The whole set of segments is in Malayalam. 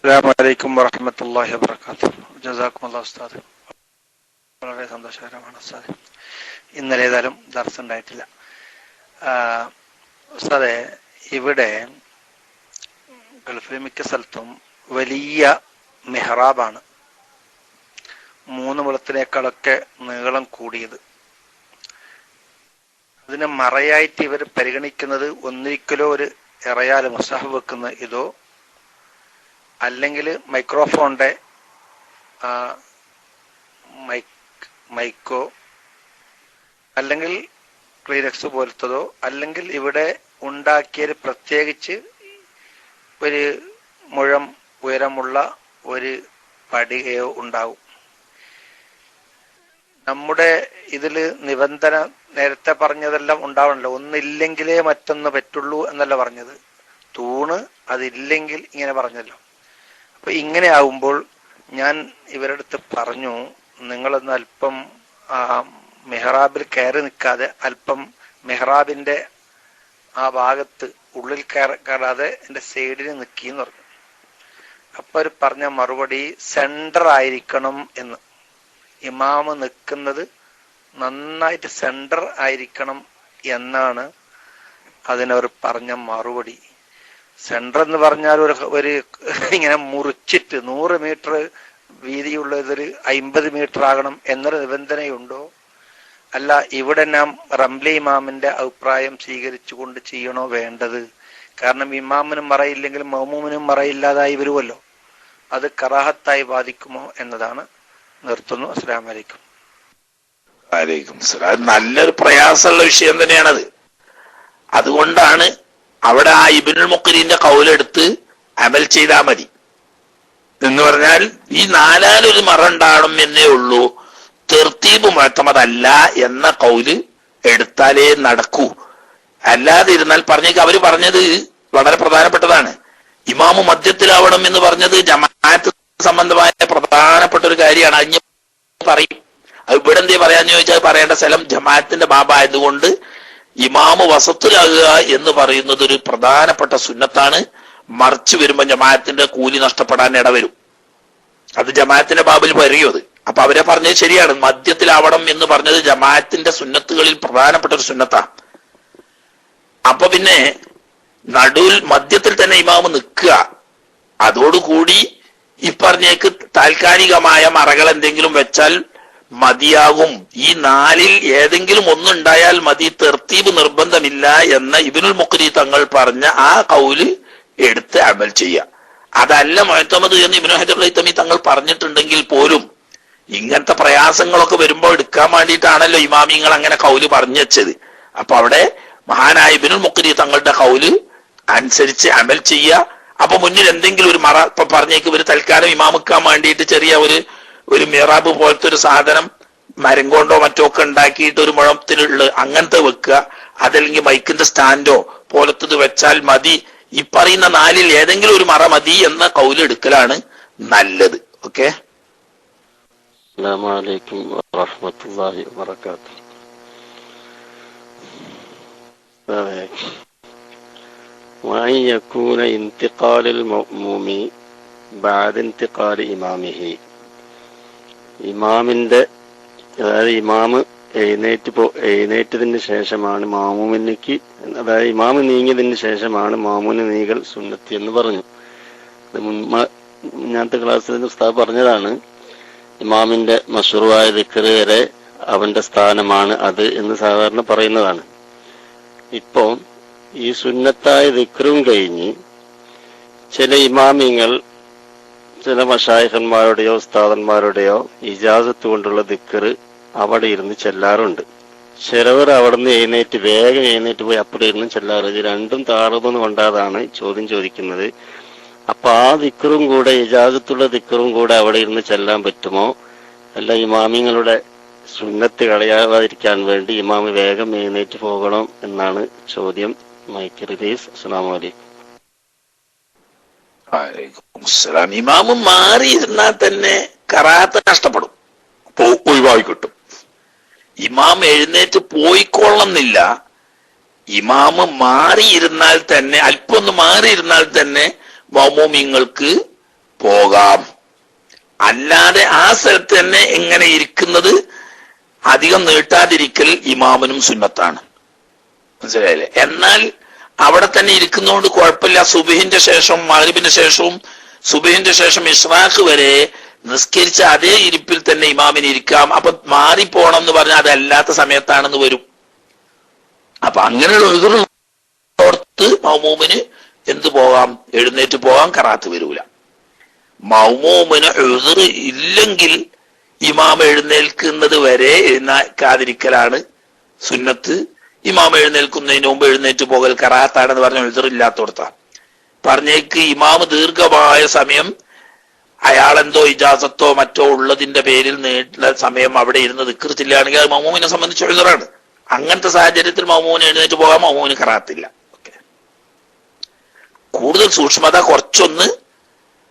അസ്സലാമു വറഹ്മത്തുള്ളാഹി വബറകാതുഹു. ജസാക്കുമുല്ലാഹ് ഉസ്താദ്. വളരെ സന്തോഷകരമാണ് ഉസ്താദ്. ഇന്നലെ ഏതായാലും ദർസ് ഉണ്ടായിട്ടില്ല. ഉസ്താദെ, ഇവിടെ ഗൾഫിലെ മിക്ക സ്ഥലത്തും വലിയ മെഹ്റാബാണ്, 3 മുഴത്തിനേക്കാളൊക്കെ നീളം കൂടിയത്. അതിനെ മറയായിട്ട് ഇവർ പരിഗണിക്കുന്നത് ഒന്നിരിക്കലോ ഒരു ഇറയാൽ മുസാഹ് വെക്കുന്ന ഇതോ, അല്ലെങ്കിൽ മൈക്രോഫോണിന്റെ മൈക്കോ, അല്ലെങ്കിൽ ക്ലീനക്സ് പോലത്തതോ, അല്ലെങ്കിൽ ഇവിടെ ഉണ്ടാക്കിയൊരു പ്രത്യേകിച്ച് ഒരു മുഴം ഉയരമുള്ള ഒരു പടികയോ ഉണ്ടാവും. നമ്മുടെ ഇതിൽ നിബന്ധന നേരത്തെ പറഞ്ഞതെല്ലാം ഉണ്ടാവണല്ലോ, ഒന്നില്ലെങ്കിലേ മറ്റൊന്ന് പറ്റുള്ളൂ എന്നല്ല പറഞ്ഞത്. തൂണ് അതില്ലെങ്കിൽ ഇങ്ങനെ പറഞ്ഞല്ലോ. അപ്പൊ ഇങ്ങനെ ആവുമ്പോൾ ഞാൻ ഇവരുടെ അടുത്ത് പറഞ്ഞു, നിങ്ങളൊന്ന് അല്പം മെഹ്റാബിൽ കയറി നിൽക്കാതെ അല്പം മെഹ്റാബിന്റെ ആ ഭാഗത്ത് ഉള്ളിൽ കയറാതെ എന്റെ സൈഡിൽ നിൽക്കിന്ന് പറഞ്ഞു. അപ്പൊ അവർ പറഞ്ഞ മറുപടി സെന്റർ ആയിരിക്കണം എന്ന്. ഇമാമ് നിൽക്കുന്നത് നന്നായിട്ട് സെന്റർ ആയിരിക്കണം എന്നാണ് അതിനവർ പറഞ്ഞ മറുപടി. സെന്റർ എന്ന് പറഞ്ഞാൽ ഒരു ഇങ്ങനെ മുറിച്ചിട്ട് 100 മീറ്റർ വീതിയുള്ളതൊരു 50 മീറ്റർ ആകണം എന്നൊരു നിബന്ധനയുണ്ടോ? അല്ല, ഇവിടെ നാം റംലി ഇമാമിന്റെ അഭിപ്രായം സ്വീകരിച്ചുകൊണ്ട് ചെയ്യണോ വേണ്ടത്? കാരണം ഇമാമിനും മറയില്ലെങ്കിൽ മഅ്മൂമിനും മറയില്ലാതായി വരുമല്ലോ. അത് കറാഹത്തായി ബാധിക്കുമോ എന്നതാണ്. നിർത്തുന്നു. അസ്സലാമു അലൈക്കും. വലൈക്കും സലാം. നല്ലൊരു പ്രയാസമുള്ള വിഷയം തന്നെയാണത്. അതുകൊണ്ടാണ് അവിടെ ആ ഇബ്നുൽ മുഖ്രിന്റെ കൗലെടുത്ത് അമൽ ചെയ്താൽ മതി എന്ന് പറഞ്ഞാൽ ഈ 4 മറ ഉണ്ടാവണം എന്നേ ഉള്ളൂ, തെർത്തീബ് മുഅ്തമദല്ല എന്ന കൗല് എടുത്താലേ നടക്കൂ. അല്ലാതെ ഇരുന്നാൽ അവര് പറഞ്ഞത് വളരെ പ്രധാനപ്പെട്ടതാണ്. ഇമാമു മധ്യത്തിലാവണം എന്ന് പറഞ്ഞത് ജമാഅത്ത് സംബന്ധമായ പ്രധാനപ്പെട്ട ഒരു കാര്യമാണ്. അഞ്ഞ് പറയും അത് ഇവിടെ എന്തേ പറയാന്ന് ചോദിച്ചാൽ പറയേണ്ട സ്ഥലം ജമാഅത്തിന്റെ ബാബായതുകൊണ്ട് ഇമാമു വസത്തിലാകുക എന്ന് പറയുന്നത് ഒരു പ്രധാനപ്പെട്ട സുന്നത്താണ്. മറിച്ച് വരുമ്പോ ജമാഅത്തിന്റെ കൂലി നഷ്ടപ്പെടാൻ ഇടവരും. അത് ജമാഅത്തിന്റെ ബാബിൽ പറയും. അത് അപ്പൊ അവരെ പറഞ്ഞത് ശരിയാണ്. മധ്യത്തിലാവണം എന്ന് പറഞ്ഞത് ജമാഅത്തിന്റെ സുന്നത്തുകളിൽ പ്രധാനപ്പെട്ട ഒരു സുന്നത്താണ്. അപ്പൊ പിന്നെ നടുവിൽ മധ്യത്തിൽ തന്നെ ഇമാമ് നിൽക്കുക. അതോടുകൂടി ഈ പറഞ്ഞേക്ക് താൽക്കാലികമായ മറകൾ എന്തെങ്കിലും വെച്ചാൽ മതിയാകും. ഈ 4 ഏതെങ്കിലും ഒന്നുണ്ടായാൽ മതി, തെർത്തീബ് നിർബന്ധമില്ല എന്ന ഇബ്നുൽ മുഖ്രി തങ്ങൾ പറഞ്ഞ ആ കൗല് എടുത്ത് അമൽ ചെയ്യുക. അതല്ല മുഅ്തമദ് എന്ന് ഇബ്നു ഹജർ ഹൈതമി തങ്ങൾ പറഞ്ഞിട്ടുണ്ടെങ്കിൽ പോലും ഇങ്ങനത്തെ പ്രയാസങ്ങളൊക്കെ വരുമ്പോൾ എടുക്കാൻ വേണ്ടിയിട്ടാണല്ലോ ഇമാമിങ്ങൾ അങ്ങനെ കൗല് പറഞ്ഞു വെച്ചത്. അപ്പൊ അവിടെ മഹാനായ ഇബ്നുൽ മുഖ്രി തങ്ങളുടെ കൗല് അനുസരിച്ച് അമൽ ചെയ്യുക. അപ്പൊ മുന്നിൽ എന്തെങ്കിലും ഒരു മറ ഇപ്പൊ പറഞ്ഞേക്ക് ഒരു തൽക്കാലം ഇമാമിക്കാൻ വേണ്ടിയിട്ട് ചെറിയ ഒരു മിറാബ് പോലത്തെ ഒരു സാധനം മരം കൊണ്ടോ മറ്റോ ഒക്കെ ഉണ്ടാക്കിയിട്ട് ഒരു മുഴത്തിലുള്ള അങ്ങനത്തെ വെക്കുക. അതല്ലെങ്കിൽ മൈക്കിന്റെ സ്റ്റാൻഡോ പോലത്തത് വെച്ചാൽ മതി. ഈ പറയുന്ന 4 ഏതെങ്കിലും ഒരു മറ മതി എന്ന കൗലെടുക്കലാണ് നല്ലത്. ഓക്കെ. അസ്സലാമു അലൈക്കും വറഹ്മത്തുള്ളാഹി വബറകാതുഹു. وأن يكون انتقال المأموم بعد انتقال إمامه. ഇമാമിന്റെ അതായത് ഇമാമ് എഴുന്നേറ്റതിന് ശേഷമാണ് മാമൂമിനിക്ക്, അതായത് ഇമാമ് നീങ്ങിയതിന് ശേഷമാണ് മാമൂന് നീങ്ങൽ സുന്നത്തി എന്ന് പറഞ്ഞു. മുന്നത്തെ ക്ലാസ്സിൽ ഉസ്താദ് പറഞ്ഞതാണ് ഇമാമിന്റെ മശ്റൂആയ ദിക്ർ വരെ അവന്റെ സ്ഥാനമാണ് അത് എന്ന് സാധാരണ പറയുന്നതാണ്. ഇപ്പോ ഈ സുന്നത്തായ ദിക്റും കഴിഞ്ഞ് ചില ഇമാമിങ്ങൾ ചില മശായിഖന്മാരുടെയോ ഉസ്താദന്മാരുടെയോ ഇജാസത്ത് കൊണ്ടുള്ള ദിക്ർ അവിടെ ഇരുന്ന് ചെല്ലാറുണ്ട്. ചിലവർ അവിടെ നിന്ന് വേഗം എഴുന്നേറ്റ് പോയി അവിടെ ഇരുന്ന് ചെല്ലാറ്. ഇത് രണ്ടും താറുമെന്ന് കൊണ്ടാതാണ് ചോദ്യം ചോദിക്കുന്നത്. അപ്പൊ ആ ദിക്റും കൂടെ ഇജാസത്തുള്ള ദിക്റും കൂടെ അവിടെ ഇരുന്ന് ചെല്ലാൻ പറ്റുമോ? അല്ല ഇമാമിങ്ങളുടെ സുന്നത്ത് കളയാതിരിക്കാൻ വേണ്ടി ഇമാമ് വേഗം എഴുന്നേറ്റ് പോകണം എന്നാണ് ചോദ്യം. Mic release. അസ്സലാമു അലൈക്കും. ഇമാമ് മാറിയിരുന്നാൽ തന്നെ കറാത്ത് നഷ്ടപ്പെടും, ഒഴിവായി കിട്ടും. ഇമാം എഴുന്നേറ്റ് പോയിക്കൊള്ളുന്നില്ല. ഇമാമ് മാറിയിരുന്നാൽ തന്നെ, അല്പം ഒന്ന് മാറിയിരുന്നാൽ തന്നെ മഅ്മൂമിങ്ങൾക്ക് പോകാം. അല്ലാതെ ആ സ്ഥലത്ത് തന്നെ എങ്ങനെ ഇരിക്കുന്നത് അധികം നീട്ടാതിരിക്കൽ ഇമാമിനും സുന്നത്താണ്. മനസ്സിലായില്ലേ? എന്നാൽ അവിടെ തന്നെ ഇരിക്കുന്നതുകൊണ്ട് കുഴപ്പമില്ല. സുബഹിന്റെ ശേഷം മഗ്രിബിന്റെ ശേഷവും സുബഹിന്റെ ശേഷം ഇഷ്റാഖ് വരെ നിസ്കരിച്ച അതേ ഇരിപ്പിൽ തന്നെ ഇമാമിന് ഇരിക്കാം. അപ്പൊ മാറിപ്പോണം എന്ന് പറഞ്ഞാൽ അതല്ലാത്ത സമയത്താണെന്ന് വരും. അപ്പൊ അങ്ങനെയുള്ള ഒഴുകുന്നോർത്ത് മൗമൂമിന് എന്ത് പോകാം? എഴുന്നേറ്റ് പോകാൻ കറാത്ത് വരൂല. മൗമൂമിന് ഉസ്ർ ഇല്ലെങ്കിൽ ഇമാം എഴുന്നേൽക്കുന്നത് വരെ എഴുന്നേൽക്കാതിരിക്കലാണ് സുന്നത്ത്. ഇമാം എഴുന്നേൽക്കുന്നതിന് മുമ്പ് എഴുന്നേറ്റ് പോകൽ കറാത്താണെന്ന് പറഞ്ഞ ഉസ്ർ ഇല്ലാത്തോടത്താണ്. പറഞ്ഞേക്ക് ഇമാം ദീർഘമായ സമയം അയാളെന്തോ ഇജാസത്തോ മറ്റോ ഉള്ളതിന്റെ പേരിൽ നീട്ടുന്ന സമയം അവിടെ ഇരുന്ന് ദിക്ർ ചെല്ലുകയാണെങ്കിൽ അത് മൗമൂമിനെ സംബന്ധിച്ച് ഉസ്റാണ്. അങ്ങനത്തെ സാഹചര്യത്തിൽ മൗമൂമിന് എഴുന്നേറ്റ് പോകാൻ മൗമൂമിന് കറാത്തില്ല. കൂടുതൽ സൂക്ഷ്മത കുറച്ചൊന്ന്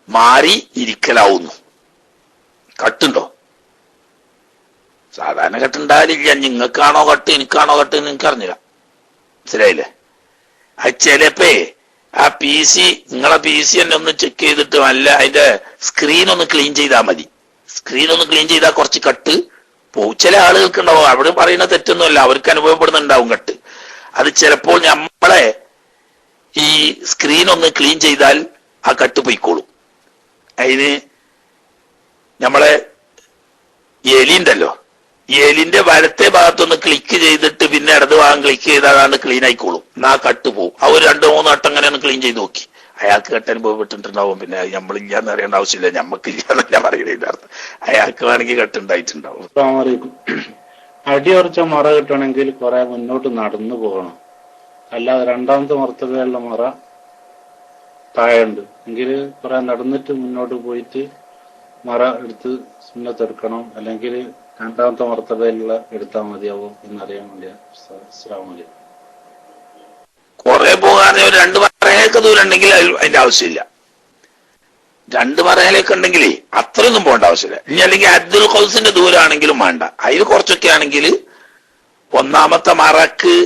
മാറി ഇരിക്കലാവുന്നു. കട്ടുണ്ടോ? സാധാരണ കട്ടുണ്ടാവില്ല. നിങ്ങൾക്കാണോ കട്ട് എനിക്കാണോ കട്ട് നിങ്ങൾക്ക് അറിഞ്ഞില്ല. മനസ്സിലായില്ലേ? അത് ചിലപ്പേ ആ PC നിങ്ങളെ PC തന്നെ ഒന്ന് ചെക്ക് ചെയ്തിട്ട് അല്ല അതിന്റെ സ്ക്രീൻ ഒന്ന് ക്ലീൻ ചെയ്താൽ മതി. സ്ക്രീൻ ഒന്ന് ക്ലീൻ ചെയ്താൽ കുറച്ച് കട്ട് പോവും. ചില ആളുകൾക്ക് ഉണ്ടാവും, അവിടെ പറയുന്ന തെറ്റൊന്നുമല്ല, അവർക്ക് അനുഭവപ്പെടുന്നുണ്ടാവും കട്ട്. അത് ചിലപ്പോൾ നമ്മളെ ഈ സ്ക്രീൻ ഒന്ന് ക്ലീൻ ചെയ്താൽ ആ കട്ട് പൊയ്ക്കോളും. അതിന് നമ്മളെ എലിണ്ടല്ലോ, എലിന്റെ വലത്തെ ഭാഗത്തൊന്ന് ക്ലിക്ക് ചെയ്തിട്ട് പിന്നെ ഇടത് ഭാഗം ക്ലിക്ക് ചെയ്താൽ ക്ലീൻ ആയിക്കോളും. എന്നാ കട്ട് പോവും. ആ ഒരു 2-3 വട്ടം അങ്ങനെ ഒന്ന് ക്ലീൻ ചെയ്ത് നോക്കി. അയാൾക്ക് കട്ട് അനുഭവപ്പെട്ടിട്ടുണ്ടാവും. പിന്നെ നമ്മളില്ലാന്ന് അറിയേണ്ട ആവശ്യമില്ല, ഞമ്മക്കില്ല എന്നല്ല പറയുന്നതിന്റെ അർത്ഥം. അയാൾക്ക് വേണമെങ്കിൽ കട്ടുണ്ടായിട്ടുണ്ടാവും. അടി ഉറച്ച മറ കിട്ടണമെങ്കിൽ കുറെ മുന്നോട്ട് നടന്നു പോകണം. അല്ലാതെ രണ്ടാമത്തെ മർത്തബയുള്ള മറ താഴെയുണ്ട് എങ്കിൽ കുറെ നടന്നിട്ട് മുന്നോട്ട് പോയിട്ട് മറ എടുത്ത് സുന്നത്തെടുക്കണം. അല്ലെങ്കിൽ രണ്ടാമത്തെ മർത്തബയിലുള്ള എടുത്താൽ മതിയാവും എന്നറിയാൻ വേണ്ടിയാ. അസ്സലാമു അലൈക്കും. കുറെ പോകാതെ ഒരു 2 മറയിലേക്ക് ദൂരം ഉണ്ടെങ്കിൽ അതിന്റെ ആവശ്യമില്ല. 2 മറയിലേക്ക് ഉണ്ടെങ്കിൽ അത്രയൊന്നും പോകേണ്ട ആവശ്യമില്ല. ഇനി അല്ലെങ്കിൽ അബ്ദുൽ ഖൗസിന്റെ ദൂരമാണെങ്കിലും വേണ്ട. അതിൽ കുറച്ചൊക്കെ ആണെങ്കിൽ ഒന്നാമത്തെ മറക്ക്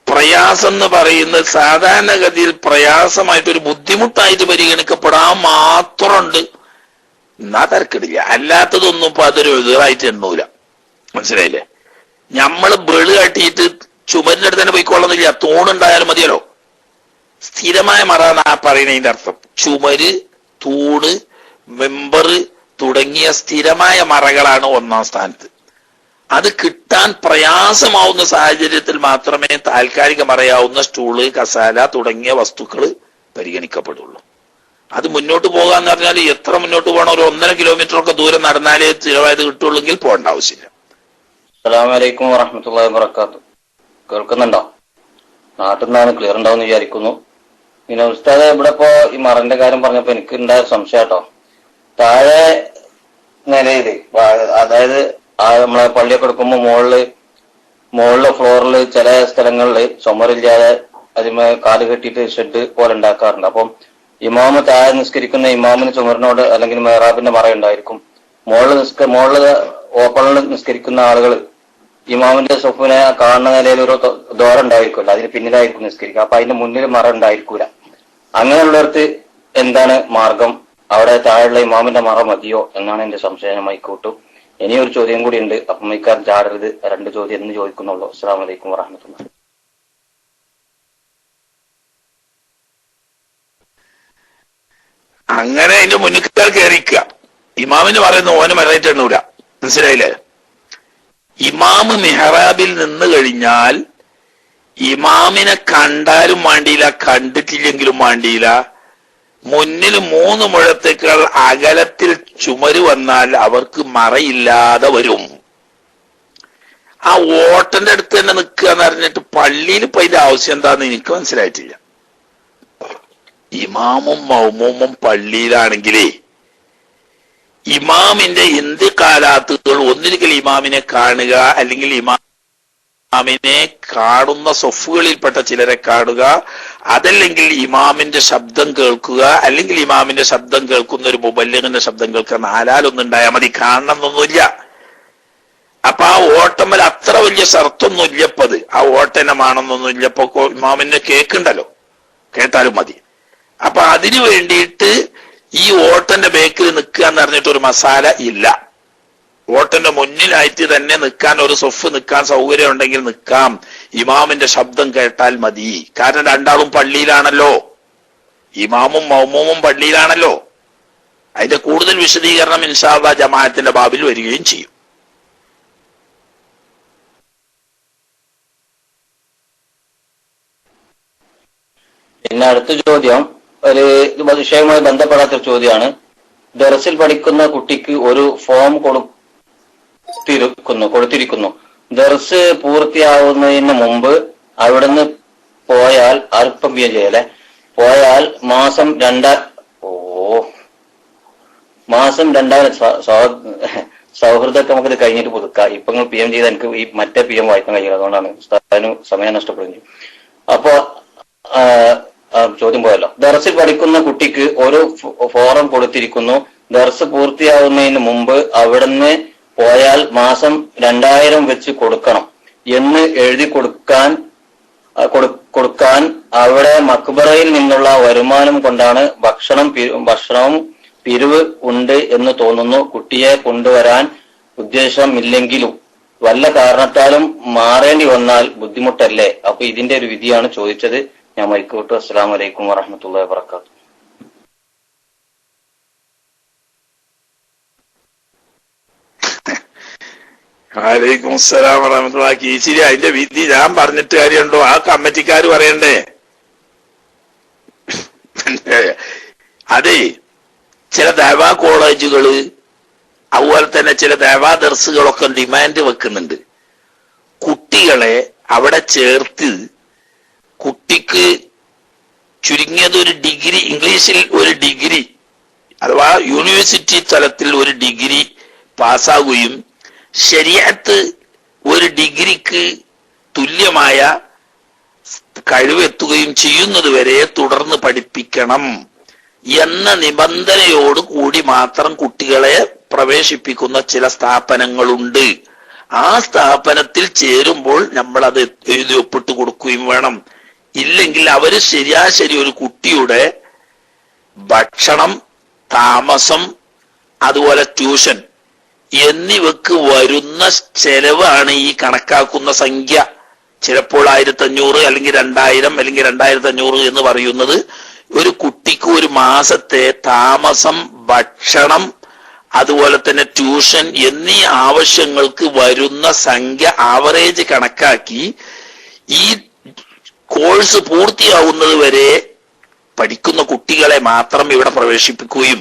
പ്രയാസം എന്ന് പറയുന്നത് സാധാരണഗതിയിൽ പ്രയാസമായിട്ടൊരു ബുദ്ധിമുട്ടായിട്ട് പരിഗണിക്കപ്പെടാൻ മാത്രമുണ്ട്. എന്നാ തിരക്കിടില്ല. അല്ലാത്തതൊന്നും ഇപ്പൊ അതൊരു എതിറായിട്ട് എണ്ണൂല. മനസ്സിലായില്ലേ? നമ്മള് ബെള് കാട്ടിയിട്ട് ചുമരിന്റെ അടുത്ത് തന്നെ പോയിക്കൊള്ളുന്നില്ല. തൂണുണ്ടായാലും മതിയല്ലോ. സ്ഥിരമായ മറ എന്നാ പറയുന്നതിന്റെ അർത്ഥം. ചുമര്, തൂണ്, മെമ്പറ് തുടങ്ങിയ സ്ഥിരമായ മറകളാണ് ഒന്നാം സ്ഥാനത്ത്. അത് കിട്ടാൻ പ്രയാസമാവുന്ന സാഹചര്യത്തിൽ മാത്രമേ താൽക്കാലിക മറയാവുന്ന സ്റ്റൂള്, കസാല തുടങ്ങിയ വസ്തുക്കൾ പരിഗണിക്കപ്പെടുള്ളൂ. അത് മുന്നോട്ട് പോകാന്ന് പറഞ്ഞാൽ എത്ര മുന്നോട്ട് പോകണം? ഒരു 1.5 കിലോമീറ്റർ ഒക്കെ ദൂരം നടന്നാലേ സ്ഥിരമായത് കിട്ടുള്ളെങ്കിൽ പോകേണ്ട ആവശ്യമില്ല. അസ്സലാമു അലൈക്കും വറഹ്മത്തുള്ളാഹി വബറകാതുഹു. കേൾക്കുന്നുണ്ടോ? നാട്ടിൽ നിന്നാണ്, ക്ലിയർ ഉണ്ടാവും വിചാരിക്കുന്നു. പിന്നെ ഉസ്താദ് ഇവിടെ ഇപ്പോ ഈ മറന്റെ കാര്യം പറഞ്ഞപ്പോ എനിക്ക് ഉണ്ടായ സംശയം കേട്ടോ. താഴെ നിലയില്, അതായത് നമ്മളെ പള്ളിയൊക്കെ എടുക്കുമ്പോ മുകളിലെ ഫ്ലോറിൽ ചില സ്ഥലങ്ങളിൽ ചുമരില്ലാതെ അതിമേ കാല് കെട്ടിയിട്ട് ഷെഡ് പോലെ ഉണ്ടാക്കാറുണ്ട്. അപ്പം ഇമാമ് താഴെ നിസ്കരിക്കുന്ന ഇമാമിന് ചുമരിനോട് അല്ലെങ്കിൽ മെഹ്റാബിന്റെ മറ ഉണ്ടായിരിക്കും. മുകളിൽ ഓപ്പണിൽ നിസ്കരിക്കുന്ന ആളുകൾ ഇമാമിന്റെ സൊഫിനെ കാണുന്ന നിലയിൽ ഒരു ദ്വാരം ഉണ്ടായിരിക്കുമല്ലോ, അതിന് പിന്നിലായിരിക്കും നിസ്കരിക്കുക. അപ്പൊ അതിന്റെ മുന്നിൽ മറ ഉണ്ടായിരിക്കൂല. അങ്ങനെയുള്ളവർക്ക് എന്താണ് മാർഗം? അവിടെ താഴെയുള്ള ഇമാമിന്റെ മറ മതിയോ എന്നാണ് എന്റെ സംശയമായി കൂട്ടു. ഇനിയൊരു ചോദ്യം കൂടി ഉണ്ട്. അപ്പം മിക്കാർ ചാടരുത്. 2 ചോദ്യം എന്ന് ചോദിക്കുന്നുള്ളൂ. അസ്സലാമു അലൈക്കും വറഹ്മത്തുള്ളാഹി. അങ്ങനെ അതിന്റെ മുന്നിൽ കയറിക്കുക. ഇമാമിന് പറയുന്ന ഓന് മറയിട്ട് എണ്ണൂല. മനസ്സിലായില്ലേ? ഇമാമ് മെഹ്റാബിൽ നിന്ന് കഴിഞ്ഞാൽ ഇമാമിനെ കണ്ടാലും വേണ്ടിയില്ല, കണ്ടിട്ടില്ലെങ്കിലും വേണ്ടിയില്ല, മുന്നിൽ 3 മുഴത്തേക്കാൾ അകലത്തിൽ ചുമര് വന്നാൽ അവർക്ക് മറയില്ലാതെ വരും. ആ ഓട്ടന്റെ അടുത്ത് തന്നെ നിൽക്കുക എന്ന് പറഞ്ഞിട്ട് പള്ളിയിൽ ഇപ്പൊ അതിന്റെ ആവശ്യം എന്താന്ന് എനിക്ക് മനസ്സിലായിട്ടില്ല. ഇമാമും മൗമൂമും പള്ളിയിലാണെങ്കിലേ ഇമാമിന്റെ എന്ത് കാലാത്തുകൾ ഒന്നിരിക്കൽ ഇമാമിനെ കാണുക, അല്ലെങ്കിൽ ഇമാമിനെ കാണുന്ന സൊഫുകളിൽപ്പെട്ട ചിലരെ കാണുക, അതല്ലെങ്കിൽ ഇമാമിന്റെ ശബ്ദം കേൾക്കുക, അല്ലെങ്കിൽ ഇമാമിന്റെ ശബ്ദം കേൾക്കുന്ന ഒരു മുബല്ലിഗിന്റെ ശബ്ദം കേൾക്കുക. 4-1 മതി. കാണണം എന്നൊന്നുമില്ല. അപ്പൊ ആ ഓട്ടമ്മൽ അത്ര വലിയ ഷർത്തൊന്നും ഇല്ലപ്പത്. ആ ഓട്ടനമാണെന്നൊന്നും ഇല്ലപ്പോ ഇമാമിനെ കേൾക്കണ്ടല്ലോ, കേട്ടാലും മതി. അപ്പൊ അതിനു വേണ്ടിയിട്ട് ഈ ഓട്ടന്റെ ബേക്കിൽ നിൽക്കുക എന്ന് പറഞ്ഞിട്ട് ഒരു മസാല ഇല്ല. ഓട്ടന്റെ മുന്നിലായിട്ട് തന്നെ നിൽക്കാൻ ഒരു സൊഫ് നിൽക്കാൻ സൗകര്യം ഉണ്ടെങ്കിൽ നിൽക്കാം. ഇമാമിന്റെ ശബ്ദം കേട്ടാൽ മതി. കാരണം രണ്ടാളും പള്ളിയിലാണല്ലോ, ഇമാമും മൗമൂമും പള്ളിയിലാണല്ലോ. അതിന്റെ കൂടുതൽ വിശദീകരണം ഇൻഷാ അല്ലാഹ് ജമാഅത്തിന്റെ ബാബിൽ വരികയും ചെയ്യും. പിന്നെ അടുത്ത ചോദ്യം ഒരു വിഷയവുമായി ബന്ധപ്പെടാത്തൊരു ചോദ്യമാണ്. ദർസിൽ പഠിക്കുന്ന കുട്ടിക്ക് ഒരു ഫോം കൊടുത്തിരിക്കുന്നു. ദർസ് പൂർത്തിയാവുന്നതിന് മുമ്പ് അവിടുന്ന് പോയാൽ അല്പം പി എം ചെയ്യല്ലേ, പോയാൽ മാസം 2000 സൗഹൃദമൊക്കെ നമുക്കിത് കഴിഞ്ഞിട്ട് പുതുക്കാം. ഇപ്പൊ നിങ്ങൾ പി എം ചെയ്താൽ എനിക്ക് ഈ മറ്റേ പി എം വായിക്കാൻ കഴിയില്ല, അതുകൊണ്ടാണ് അതിന് സമയം നഷ്ടപ്പെടുന്നു. അപ്പോ ചോദ്യം പോയല്ലോ. ദർസിൽ പഠിക്കുന്ന കുട്ടിക്ക് ഒരു ഫോറം കൊടുത്തിരിക്കുന്നു. ദർസ് പൂർത്തിയാവുന്നതിന് മുമ്പ് അവിടുന്ന് പോയാൽ മാസം 2000 വെച്ച് കൊടുക്കണം എന്ന് എഴുതി കൊടുക്കാൻ അവിടെ മക്ബറയിൽ നിന്നുള്ള വരുമാനം കൊണ്ടാണ് ഭക്ഷണവും പിരിവ് ഉണ്ട് എന്ന് തോന്നുന്നു. കുട്ടിയെ കൊണ്ടുവരാൻ ഉദ്ദേശമില്ലെങ്കിലും വല്ല കാരണത്താലും മാറേണ്ടി വന്നാൽ ബുദ്ധിമുട്ടല്ലേ? അപ്പൊ ഇതിന്റെ ഒരു വിധിയാണ് ചോദിച്ചത്. ഞാൻ മൈക്കോട്ടു. അസ്സലാമു അലൈക്കും വറഹ്മത്തുള്ളാഹി വബറകാതുഹു. വലൈക്കും അസ്സലാം വറഹ്മത്തുള്ളാഹി. കീച്ചിരി അതിന്റെ വിധി ഞാൻ പറഞ്ഞിട്ട് കാര്യമുണ്ടോ? ആ കമ്മിറ്റിക്കാർ പറയണ്ടേ? അതെ, ചില ദഅവാ കോളേജുകള് അതുപോലെ തന്നെ ചില ദഅവാ ദർസുകളൊക്കെ ഡിമാൻഡ് വെക്കുന്നുണ്ട്. കുട്ടികളെ അവിടെ ചേർത്ത് കുട്ടിക്ക് ചുരുങ്ങിയത് ഒരു ഡിഗ്രി, ഇംഗ്ലീഷിൽ ഒരു ഡിഗ്രി അഥവാ യൂണിവേഴ്സിറ്റി തലത്തിൽ ഒരു ഡിഗ്രി പാസ്സാകുകയും ശരീഅത്ത് ഒരു ഡിഗ്രിക്ക് തുല്യമായ കഴിവെത്തുകയും ചെയ്യുന്നത് വരെ തുടർന്ന് പഠിപ്പിക്കണം എന്ന നിബന്ധനയോട് കൂടി മാത്രം കുട്ടികളെ പ്രവേശിപ്പിക്കുന്ന ചില സ്ഥാപനങ്ങളുണ്ട്. ആ സ്ഥാപനത്തിൽ ചേരുമ്പോൾ നമ്മൾ അത് എഴുതി ഒപ്പിട്ട് കൊടുക്കുകയും വേണം. ഇല്ലെങ്കിൽ അവര് ശരി ഒരു കുട്ടിയുടെ ഭക്ഷണം, താമസം, അതുപോലെ ട്യൂഷൻ എന്നിവക്ക് വരുന്ന ചെലവാണ് ഈ കണക്കാക്കുന്ന സംഖ്യ. ചിലപ്പോൾ 1500 അല്ലെങ്കിൽ 2000 അല്ലെങ്കിൽ 2500 എന്ന് പറയുന്നത് ഒരു കുട്ടിക്ക് ഒരു മാസത്തെ താമസം, ഭക്ഷണം, അതുപോലെ തന്നെ ട്യൂഷൻ എന്നീ ആവശ്യങ്ങൾക്ക് വരുന്ന സംഖ്യ ആവറേജ് കണക്കാക്കി ഈ കോഴ്സ് പൂർത്തിയാവുന്നത് വരെ പഠിക്കുന്ന കുട്ടികളെ മാത്രം ഇവിടെ പ്രവേശിപ്പിക്കുകയും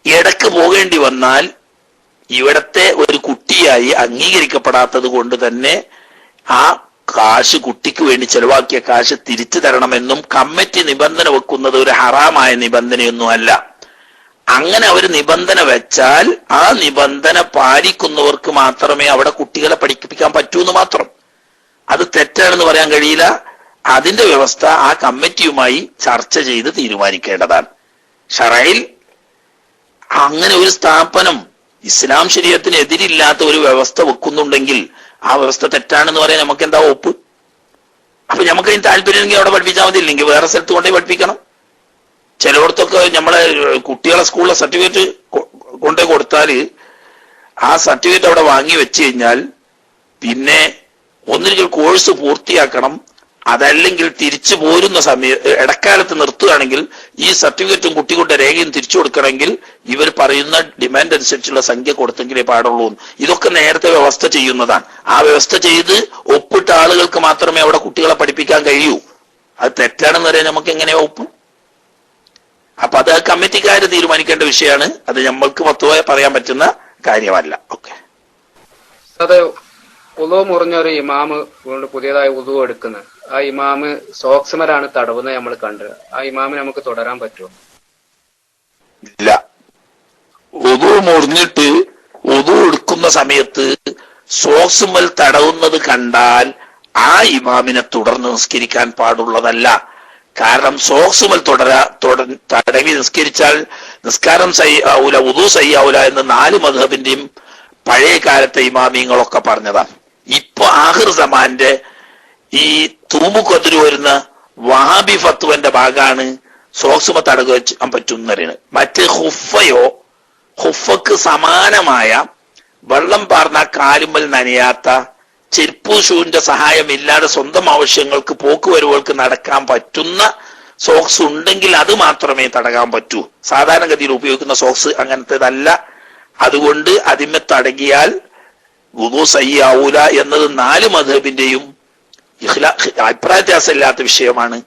ഇടക്ക് പോകേണ്ടി വന്നാൽ ഇവിടത്തെ ഒരു കുട്ടിയായി അംഗീകരിക്കപ്പെടാത്തത് കൊണ്ട് തന്നെ ആ കാശ്, കുട്ടിക്ക് വേണ്ടി ചെലവാക്കിയ കാശ് തിരിച്ചു തരണമെന്നും കമ്മിറ്റി നിബന്ധന വെക്കുന്നത് ഒരു ഹറാമായ നിബന്ധനയൊന്നും അല്ല. അങ്ങനെ അവർ നിബന്ധന വെച്ചാൽ ആ നിബന്ധന പാലിക്കുന്നവർക്ക് മാത്രമേ അവിടെ കുട്ടികളെ പഠിപ്പിക്കാൻ പറ്റൂ എന്ന് മാത്രം. അത് തെറ്റാണെന്ന് പറയാൻ കഴിയില്ല. അതിന്റെ വ്യവസ്ഥ ആ കമ്മിറ്റിയുമായി ചർച്ച ചെയ്ത് തീരുമാനിക്കേണ്ടതാണ്. ഷറയിൽ അങ്ങനെ ഒരു സ്ഥാപനം ഇസ്ലാം ശരീഅത്തിന് എതിരില്ലാത്ത ഒരു വ്യവസ്ഥ വെക്കുന്നുണ്ടെങ്കിൽ ആ വ്യവസ്ഥ തെറ്റാണെന്ന് പറയാൻ നമുക്ക് എന്താ ഒപ്പ്? അപ്പൊ നമുക്ക് അതിന് താല്പര്യമെങ്കിൽ അവിടെ പഠിപ്പിച്ചാൽ മതി, ഇല്ലെങ്കിൽ വേറെ സ്ഥലത്ത് കൊണ്ടുപോയി പഠിപ്പിക്കണം. ചിലയിടത്തൊക്കെ നമ്മളെ കുട്ടികളെ സ്കൂളിലെ സർട്ടിഫിക്കറ്റ് കൊണ്ടുപോയി കൊടുത്താല് ആ സർട്ടിഫിക്കറ്റ് അവിടെ വാങ്ങി വെച്ച് കഴിഞ്ഞാൽ പിന്നെ ഒന്നിരിക്കൽ കോഴ്സ് പൂർത്തിയാക്കണം. അതല്ലെങ്കിൽ തിരിച്ചു പോരുന്ന ഇടക്കാലത്ത് നിർത്തുകയാണെങ്കിൽ ഈ സർട്ടിഫിക്കറ്റും കുട്ടികളുടെ രേഖയും തിരിച്ചു കൊടുക്കണമെങ്കിൽ ഇവർ പറയുന്ന ഡിമാൻഡ് അനുസരിച്ചുള്ള സംഖ്യ കൊടുത്തെങ്കിലേ പാടുള്ളൂ. ഇതൊക്കെ നേരത്തെ വ്യവസ്ഥ ചെയ്യുന്നതാണ്. ആ വ്യവസ്ഥ ചെയ്ത് ഒപ്പിട്ട ആളുകൾക്ക് മാത്രമേ അവിടെ കുട്ടികളെ പഠിപ്പിക്കാൻ കഴിയൂ. അത് തെറ്റാണെന്ന് പറയാൻ നമുക്ക് എങ്ങനെയാ ഒപ്പും? അപ്പൊ അത് കമ്മിറ്റിക്കാര് തീരുമാനിക്കേണ്ട വിഷയമാണ്. അത് നമ്മൾക്ക് മൊത്തമായി പറയാൻ പറ്റുന്ന കാര്യമല്ല. ഓക്കെ. അതെ, ഉളു മുറിഞ്ഞൊരു ഇമാമ് കൊണ്ട് പുതിയതായി ഉളു എടുക്കുന്നത്, ആ ഇമാമ് സോക്സ്മരാണ് തടവുന്നത് നമ്മൾ കണ്ടത്. ആ ഇമാമിന് നമുക്ക് തുടരാൻ പറ്റുമോ? ഇല്ല. ഉളു മുറിഞ്ഞിട്ട് ഉളു എടുക്കുന്ന സമയത്ത് സോക്സുമൽ തടവുന്നത് കണ്ടാൽ ആ ഇമാമിനെ തുടർന്ന് നിസ്കരിക്കാൻ പാടുള്ളതല്ല. കാരണം സോക്സുമൽ തടവി നിസ്കരിച്ചാൽ നിസ്കാരം സഹിയാവൂല, ഉളു സഹിയാവൂല എന്ന് 4 മദ്ഹബിന്റെയും പഴയ കാലത്തെ ഇമാമിങ്ങളൊക്കെ പറഞ്ഞതാണ്. ഇപ്പൊ ആഖിർ സമാന്റെ ഈ തൂമുഖത്തിന് വരുന്ന വഹാബി ഫത്വന്റെ ഭാഗമാണ് സോക്സുമ തടകാൻ പറ്റും എന്ന് പറയുന്നത്. മറ്റ് ഹുഫക്ക് സമാനമായ വെള്ളം പാർന്ന കാലുമ്മൽ നനയാത്ത ചെരുപ്പു ഷൂവിന്റെ സഹായമില്ലാതെ സ്വന്തം ആവശ്യങ്ങൾക്ക് പോക്കുവരവുകൾക്ക് നടക്കാൻ പറ്റുന്ന സോക്സ് ഉണ്ടെങ്കിൽ അത് മാത്രമേ തടകാൻ പറ്റൂ. സാധാരണഗതിയിൽ ഉപയോഗിക്കുന്ന സോക്സ് അങ്ങനത്തേതല്ല. അതുകൊണ്ട് അതിന്മേൽ തടകിയാൽ വുദു സഹിയാവൂല എന്നത് 4 മദ്ഹബിന്റെയും അഭിപ്രായ വ്യത്യാസമില്ലാത്ത വിഷയമാണ്.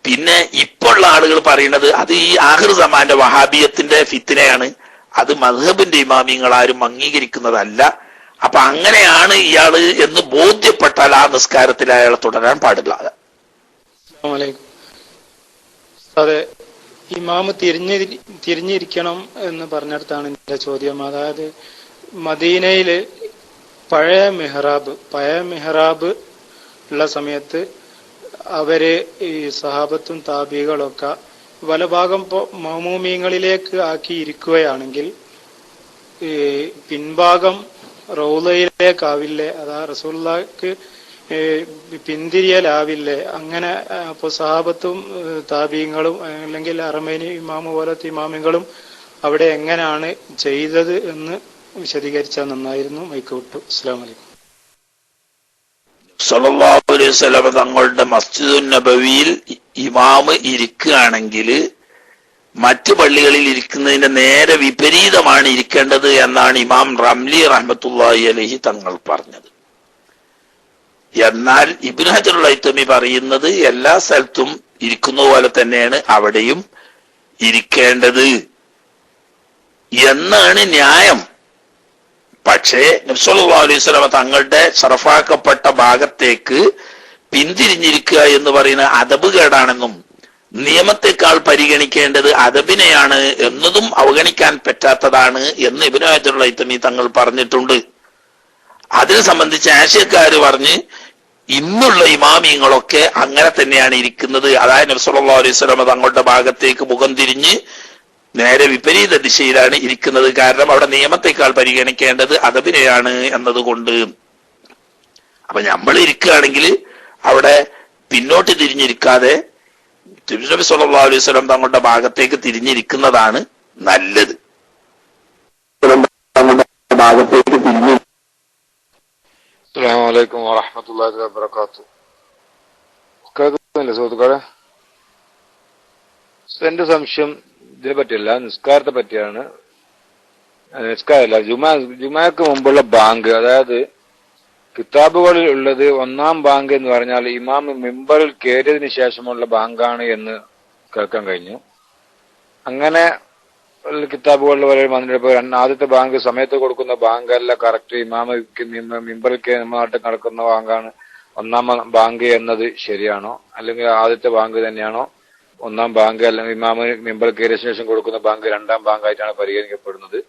പിന്നെ ഇപ്പോഴുള്ള ആളുകൾ പറയുന്നത് അത് ഈ ആഖിർ സമാന്റെ വഹാബിയത്തിന്റെ ഫിത്നയാണ്. അത് മദ്ഹബിന്റെ ഇമാമിങ്ങൾ ആരും അംഗീകരിക്കുന്നതല്ല. അപ്പൊ അങ്ങനെയാണ് ഇയാള് എന്ന് ബോധ്യപ്പെട്ടാൽ ആ നിസ്കാരത്തിൽ അയാളെ തുടരാൻ പാടില്ല. അതെ, ഇമാമ് തിരിഞ്ഞിരിക്കണം എന്ന് പറഞ്ഞിടത്താണ് എന്റെ ചോദ്യം. അതായത് മദീനയില് പഴയ മെഹ്റാബ് ഉള്ള സമയത്ത് അവര് ഈ സഹാബത്തും താബികളൊക്കെ വലഭാഗം മൗമൂമിങ്ങളിലേക്ക് ആക്കി ഇരിക്കുകയാണെങ്കിൽ ഈ പിൻഭാഗം റൗളയിലേക്കാവില്ലേ? അതാ റസൂലുള്ളാഹിക്ക് പിന്തിരിയലാവില്ലേ? അങ്ങനെ അപ്പൊ സഹാബത്തും താബീങ്ങളും അല്ലെങ്കിൽ അറമേനി ഇമാമു പോലത്തെ ഇമാമികളും അവിടെ എങ്ങനെയാണ് ചെയ്തത് എന്ന് വിശദീകരിച്ചാൽ നന്നായിരുന്നു. മൈക്ക് വിട്ടു. അസ്സലാമു അലൈക്കും. സല്ലല്ലാഹു അലൈഹി വസല്ലം തങ്ങളുടെ മസ്ജിദുൻ നബവിയിൽ ഇമാമ് ഇരിക്കുകയാണെങ്കിൽ മറ്റു പള്ളികളിൽ ഇരിക്കുന്നതിന്റെ നേരെ വിപരീതമാണ് ഇരിക്കേണ്ടത് എന്നാണ് ഇമാം റംലി റഹ്മത്തുള്ളാഹി അലൈഹി തങ്ങൾ പറഞ്ഞത്. എന്നാൽ ഇബ്നു ഹജറുൽ ഹൈതമി പറയുന്നത് എല്ലാ സ്ഥലത്തും ഇരിക്കുന്ന പോലെ തന്നെയാണ് അവിടെയും ഇരിക്കേണ്ടത് എന്നാണ് ന്യായം. പക്ഷേ നബി സല്ലല്ലാഹു അലൈഹി വസല്ലം തങ്ങളുടെ ശറഫാക്കപ്പെട്ട ഭാഗത്തേക്ക് പിന്തിരിഞ്ഞിരിക്കുക എന്ന് പറയുന്ന അദബ് കേടാണെന്നും നിയമത്തെക്കാൾ പരിഗണിക്കേണ്ടത് അദബിനെയാണ് എന്നതും അവഗണിക്കാൻ പറ്റാത്തതാണ് എന്ന് ഇബ്നു ഹജറുൽ ഹൈതമി തങ്ങൾ പറഞ്ഞിട്ടുണ്ട്. അതിനെ സംബന്ധിച്ച് ആശയക്കാര് പറഞ്ഞ് ഇന്നുള്ള ഇമാമിങ്ങളൊക്കെ അങ്ങനെ തന്നെയാണ് ഇരിക്കുന്നത്. അതായത് നബി സല്ലല്ലാഹു അലൈഹി വസല്ലം തങ്ങളുടെ ഭാഗത്തേക്ക് മുഖം തിരിഞ്ഞ് നേരെ വിപരീത ദിശയിലാണ് ഇരിക്കുന്നത്. കാരണം അവിടെ നിയമത്തെക്കാൾ പരിഗണിക്കേണ്ടത് അദബിനെയാണ് എന്നതുകൊണ്ട്. അപ്പൊ നമ്മൾ ഇരിക്കുകയാണെങ്കിൽ അവിടെ പിന്നോട്ട് തിരിഞ്ഞിരിക്കാതെ നബി സല്ലല്ലാഹു അലൈഹി വസല്ലം തങ്ങളുടെ ഭാഗത്തേക്ക് തിരിഞ്ഞിരിക്കുന്നതാണ് നല്ലത്. ഭാഗത്തേക്ക് തിരിഞ്ഞ് അസ്സലാമു അലൈക്കും വറഹ്മത്തുള്ളാഹി വബറകാതുഹു. കേൾക്കുന്നില്ലേ സുഹൃത്തുക്കളെ? എന്റെ സംശയം ഇതിനെ പറ്റിയല്ല, നിസ്കാരത്തെ പറ്റിയാണ്. നിസ്കാരമല്ല, ജുമാക്ക് മുമ്പുള്ള ബാങ്ക്, അതായത് കിതാബുകളിൽ ഉള്ളത് 1-ാം ബാങ്ക് എന്ന് പറഞ്ഞാൽ ഇമാം മിമ്പറിൽ കയറിയതിന് ശേഷമുള്ള ബാങ്കാണ് എന്ന് കേൾക്കാൻ കഴിഞ്ഞു. അങ്ങനെ കിതാബുകളിൽ വരെ വന്നിട്ട് ആദ്യത്തെ ബാങ്ക് സമയത്ത് കൊടുക്കുന്ന ബാങ്കല്ല കറക്റ്റ്, ഇമാമക്ക് മിമ്പറിൽ നാട്ടിൽ നടക്കുന്ന ബാങ്കാണ് 1-ാം ബാങ്ക് എന്നത് ശരിയാണോ? അല്ലെങ്കിൽ ആദ്യത്തെ ബാങ്ക് തന്നെയാണോ 1-ാം ബാങ്ക്? അല്ലെങ്കിൽ ഇമാമ മിമ്പറിൽ കയറിയ ശേഷം കൊടുക്കുന്ന ബാങ്ക് 2-ാം ബാങ്കായിട്ടാണ് പരിഗണിക്കപ്പെടുന്നത്?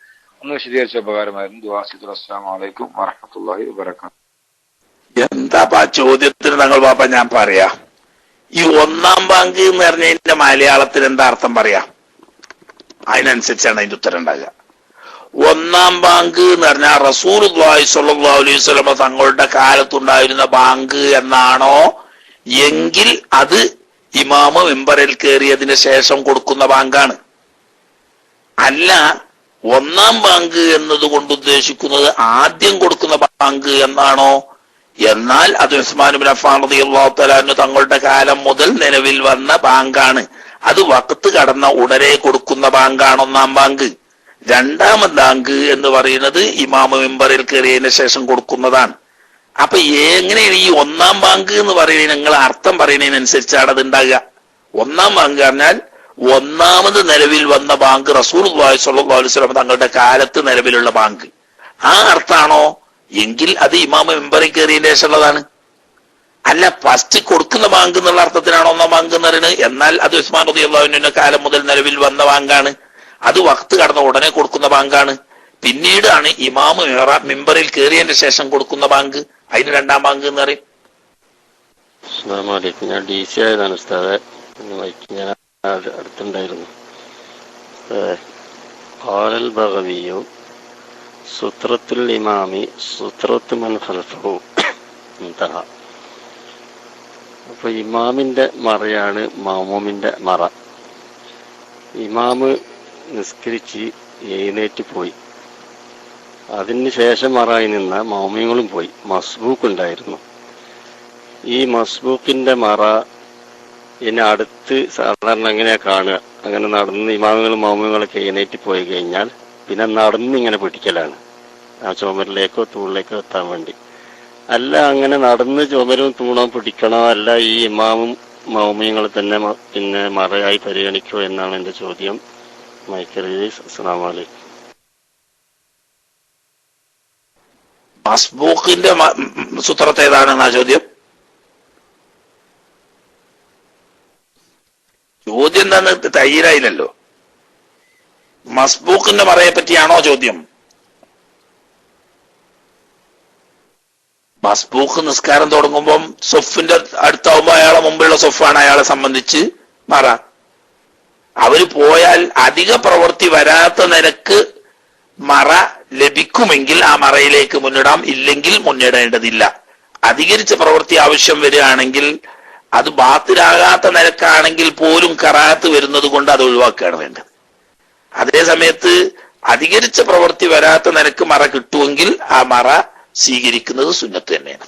ഒന്ന് വിശദീകരിച്ച ഉപകാരമായിരുന്നു. ദുആ. അസ്സലാമു അലൈക്കും വറഹ്മത്തുള്ളാഹി വബറകാതുഹു. എന്താ ചോദ്യത്തിന് താങ്കൾ പാപ്പ ഞാൻ പറയാ, ഈ 1-ാം ബാങ്ക് എന്ന് പറഞ്ഞതിന്റെ മലയാളത്തിൽ എന്താ അർത്ഥം പറയാ? അതിനനുസരിച്ചാണ് അതിന്റെ ഉത്തരം ഉണ്ടാകുക. 1-ാം ബാങ്ക് എന്ന് പറഞ്ഞാൽ റസൂലുള്ളാഹി സ്വല്ലല്ലാഹു അലൈഹി വസല്ലം തങ്ങളുടെ കാലത്തുണ്ടായിരുന്ന ബാങ്ക് എന്നാണോ? എങ്കിൽ അത് ഇമാമ മിമ്പറിൽ കയറിയതിന് ശേഷം കൊടുക്കുന്ന ബാങ്കാണ്. അല്ല, 1-ാം ബാങ്ക് എന്നതുകൊണ്ട് ഉദ്ദേശിക്കുന്നത് ആദ്യം കൊടുക്കുന്ന ബാങ്ക് എന്നാണോ? എന്നാൽ അത് ഉസ്മാൻ ഇബ്നു അഫ്ഫാൻ റളിയല്ലാഹു തആല അൻഹു തങ്ങളുടെ കാലം മുതൽ നിലവിൽ വന്ന ബാങ്കാണ്. അത് വഖത്ത് കടന്ന ഉടനെ കൊടുക്കുന്ന ബാങ്കാണ് 1-ാം ബാങ്ക്. 2-ാം ബാങ്ക് എന്ന് പറയുന്നത് ഇമാമ മിമ്പറിൽ കയറിയതിന് ശേഷം കൊടുക്കുന്നതാണ്. അപ്പൊ എങ്ങനെയാണ് ഈ 1-ാം ബാങ്ക് എന്ന് പറയുന്നത്? നിങ്ങൾ അർത്ഥം പറയുന്നതിനനുസരിച്ചാണ് അത് ഉണ്ടാകുക. 1-ാം ബാങ്ക് പറഞ്ഞാൽ 1-ാമത് നിലവിൽ വന്ന ബാങ്ക് റസൂലുള്ളാഹി സ്വല്ലല്ലാഹു അലൈഹി വസല്ലം തങ്ങളുടെ കാലത്ത് നിലവിലുള്ള ബാങ്ക്. ആ അർത്ഥാണോ? എങ്കിൽ അത് ഇമാമ മിമ്പറിൽ കയറിയതിന് ശേഷമുള്ളതാണ്. അല്ല, ഫസ്റ്റ് കൊടുക്കുന്ന ബാങ്ക് എന്നുള്ള അർത്ഥത്തിനാണ് 1-ാം ബാങ്ക് എന്ന് പറയുന്നത്. എന്നാൽ അത് ഉസ്മാൻ റളിയല്ലാഹു അൻഹുവിന്റെ കാലം മുതൽ നിലവിൽ വന്ന ബാങ്കാണ്. അത് വഖത്ത് കടന്ന ഉടനെ കൊടുക്കുന്ന ബാങ്കാണ്. പിന്നീടാണ് ഇമാമ മിമ്പറിൽ കയറിയതിന് ശേഷം കൊടുക്കുന്ന ബാങ്ക്. അതിന് 2-ാം ബാങ്ക് എന്ന് പറയും. അസ്സലാമു അലൈക്കും. ഞാൻ DC ആയതാണ് ഉസ്താദെ. ഞാൻ അടുത്തുണ്ടായിരുന്നു. ഖാലൽ ബഗവിയു സുത്രത്തുൽ ഇമാമി സുത്രത്തു മൻ ഖൽഫഹു ഇൻതഹ. അപ്പൊ ഇമാമിന്റെ മറയാണ് മഅ്മൂമിന്റെ മറ. ഇമാമ് നിസ്കരിച്ച് എഴുന്നേറ്റ് പോയി. അതിന് ശേഷം മറായി നിന്ന മൗമിയങ്ങളും പോയി. മസ്ബൂക്ക് ഉണ്ടായിരുന്നു. ഈ മസ്ബൂക്കിന്റെ മറ ഇനി അടുത്ത് സാധാരണ എങ്ങനെയാ കാണുക? അങ്ങനെ നടന്ന് ഇമാമുകളും മൗമിയങ്ങളൊക്കെ എഴുന്നേറ്റ് പോയി കഴിഞ്ഞാൽ പിന്നെ നടന്നിങ്ങനെ പിടിക്കലാണ് ആ ചുമരിലേക്കോ തൂണിലേക്കോ എത്താൻ വേണ്ടി. അല്ല, അങ്ങനെ നടന്ന് ചുമരും തൂണും പിടിക്കണോ, അല്ല ഈ ഇമാമും മൗമിയങ്ങൾ തന്നെ പിന്നെ മറയായി പരിഗണിക്കോ എന്നാണ് എന്റെ ചോദ്യം. മൈക്കറീസ്, അസ്സലാമു അലൈക്കും. മസ്ബൂക്കിന്റെ സൂത്രത്തെ ഏതാണെന്നാ ചോദ്യം? ചോദ്യം എന്താന്ന് തയ്യാറായില്ലല്ലോ. മസ്ബൂക്കിന്റെ മറയെ പറ്റിയാണോ ചോദ്യം? മസ്ബൂക്ക് നിസ്കാരം തുടങ്ങുമ്പം സൊഫിന്റെ അടുത്താവുമ്പോ അയാളെ മുമ്പുള്ള സൊഫാണ് അയാളെ സംബന്ധിച്ച് മറ. അവര് പോയാൽ അധിക പ്രവൃത്തി വരാത്ത നിരക്ക് മറ ലഭിക്കുമെങ്കിൽ ആ മറയിലേക്ക് മുന്നിടാം, ഇല്ലെങ്കിൽ മുന്നിടേണ്ടതില്ല. അധികരിച്ച പ്രവൃത്തി ആവശ്യം വരികയാണെങ്കിൽ അത് ബാത്തിലാകാത്ത നിരക്കാണെങ്കിൽ പോലും കറാത്ത് വരുന്നത് കൊണ്ട് അത് ഒഴിവാക്കുകയാണ് വേണ്ടത്. അതേ സമയത്ത് അധികരിച്ച പ്രവൃത്തി വരാത്ത നിരക്ക് മറ കിട്ടുമെങ്കിൽ ആ മറ സ്വീകരിക്കുന്നത് സുന്നത്ത് തന്നെയാണ്.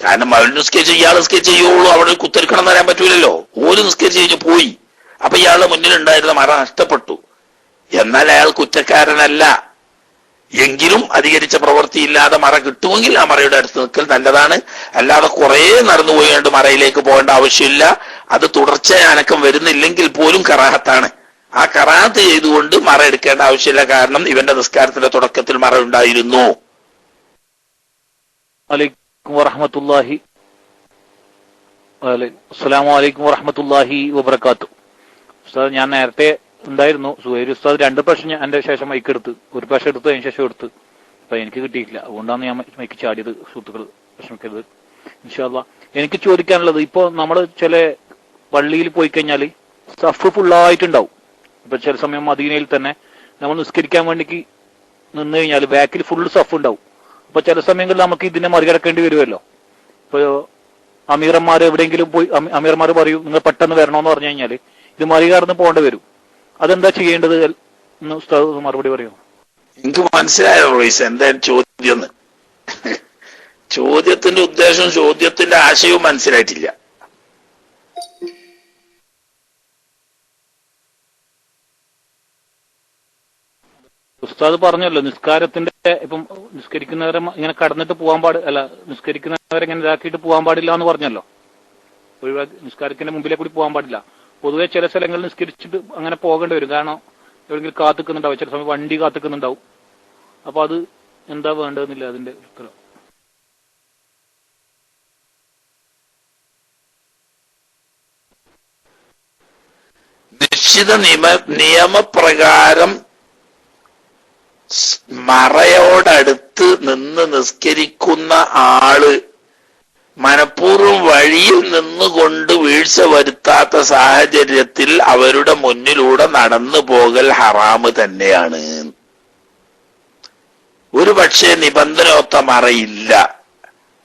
കാരണം അവൻ നിസ്കരിച്ച് ഇയാൾ നിസ്കരിച്ച് ചെയ്യുള്ളൂ, അവിടെ കുത്തിരിക്കണം എന്ന് പറയാൻ പറ്റൂലല്ലോ. ഓര് നിസ്കരിച്ച് കഴിഞ്ഞ് പോയി, അപ്പൊ ഇയാളുടെ മുന്നിലുണ്ടായിരുന്ന മറ നഷ്ടപ്പെട്ടു. എന്നാൽ അയാൾ കുറ്റക്കാരനല്ല. എങ്കിലും അധികരിച്ച പ്രവൃത്തി ഇല്ലാതെ മറ കിട്ടുമെങ്കിൽ ആ മറയുടെ അടുത്ത് നിൽക്കൽ നല്ലതാണ്. അല്ലാതെ കുറെ നടന്നു പോയാണ്ട് മറയിലേക്ക് പോകേണ്ട ആവശ്യമില്ല. അത് തുടർച്ചയായ അനക്കം വരുന്നില്ലെങ്കിൽ പോലും കറാഹത്താണ്. ആ കറാഹത്ത് ചെയ്തുകൊണ്ട് മറ എടുക്കേണ്ട ആവശ്യമില്ല. കാരണം ഇവന്റെ നിസ്കാരത്തിന്റെ തുടക്കത്തിൽ മറ ഉണ്ടായിരുന്നു. അസ്സലാമു അലൈക്കും വറഹ്മത്തുള്ളാഹി വബറകാതുഹു. ഉസ്താദ്, ഞാൻ നേരത്തെ ഉണ്ടായിരുന്നു. സുഹൈരി ഉസ്താദ് 2 പ്രാവശ്യം എന്റെ ശേഷം മൈക്ക് എടുത്ത്, ഒരു പ്രാവശ്യം എടുത്ത് അതിന് ശേഷം എടുത്ത്. അപ്പൊ എനിക്ക് കിട്ടിയിട്ടില്ല. അതുകൊണ്ടാണ് ഞാൻ മൈക്ക് ചാടിയത്. സുഹൃത്തുക്കൾ വിഷമിക്കരുത് ഇൻഷാ അല്ലാഹ്. എനിക്ക് ചോദിക്കാനുള്ളത്, ഇപ്പൊ നമ്മള് ചില പള്ളിയിൽ പോയി കഴിഞ്ഞാൽ സഫ് ഫുള്ളായിട്ടുണ്ടാവും. ഇപ്പൊ ചില സമയം മദീനയിൽ തന്നെ നമ്മൾ നിസ്കരിക്കാൻ വേണ്ടിക്ക് നിന്ന് കഴിഞ്ഞാൽ ബാക്കിൽ ഫുൾ സഫ് ഉണ്ടാവും. അപ്പൊ ചില സമയങ്ങളിൽ നമുക്ക് ഇതിനെ മറികടക്കേണ്ടി വരുമല്ലോ. ഇപ്പൊ അമീറന്മാർ എവിടെയെങ്കിലും പോയി അമീർമാർ പറയും നിങ്ങൾ പെട്ടെന്ന് വരണമെന്ന് പറഞ്ഞു കഴിഞ്ഞാൽ ഇത് മറികടന്ന് പോകേണ്ടി വരും. അതെന്താ ചെയ്യേണ്ടത് എന്ന് ഉസ്താദ് മറുപടി പറയൂ. എനിക്ക് മനസ്സിലായോ റോയ്സ് എന്താ ചോദ്യം? ചോദ്യത്തിന്റെ ഉദ്ദേശവും ചോദ്യത്തിന്റെ ആശയവും മനസ്സിലായിട്ടില്ല. ഉസ്താദ് പറഞ്ഞല്ലോ നിസ്കാരത്തിന്റെ ഇപ്പം നിസ്കരിക്കുന്നവരെ ഇങ്ങനെ കടന്നിട്ട് പോകാൻ നിസ്കരിക്കുന്നവരെ ഇങ്ങനെ ഇതാക്കിയിട്ട് പോകാൻ പാടില്ല എന്ന് പറഞ്ഞല്ലോ. ഒഴിവാക്കി നിസ്കാരത്തിന്റെ മുമ്പിലെ കൂടി പോകാൻ പാടില്ല. പൊതുവെ ചില സ്ഥലങ്ങളിൽ നിസ്കരിച്ചിട്ട് അങ്ങനെ പോകേണ്ടി വരും. കാരണം എവിടെയെങ്കിലും കാത്തിക്കുന്നുണ്ടാവും, ചില സമയം വണ്ടി കാത്തിക്കുന്നുണ്ടാവും. അപ്പൊ അത് എന്താ വേണ്ടതെന്നില്ല അതിന്റെ ഉത്തരം. നിശ്ചിത നിയമപ്രകാരം മറയോടടുത്ത് നിന്ന് നിസ്കരിക്കുന്ന ആള് മനഃപൂർവ്വം വഴിയിൽ നിന്നുകൊണ്ട് വീഴ്ച വരുത്താത്ത സാഹചര്യത്തിൽ അവരുടെ മുന്നിലൂടെ നടന്നു പോകൽ ഹറാമ് തന്നെയാണ്. ഒരു പക്ഷേ നിബന്ധനയൊത്ത മറയില്ല,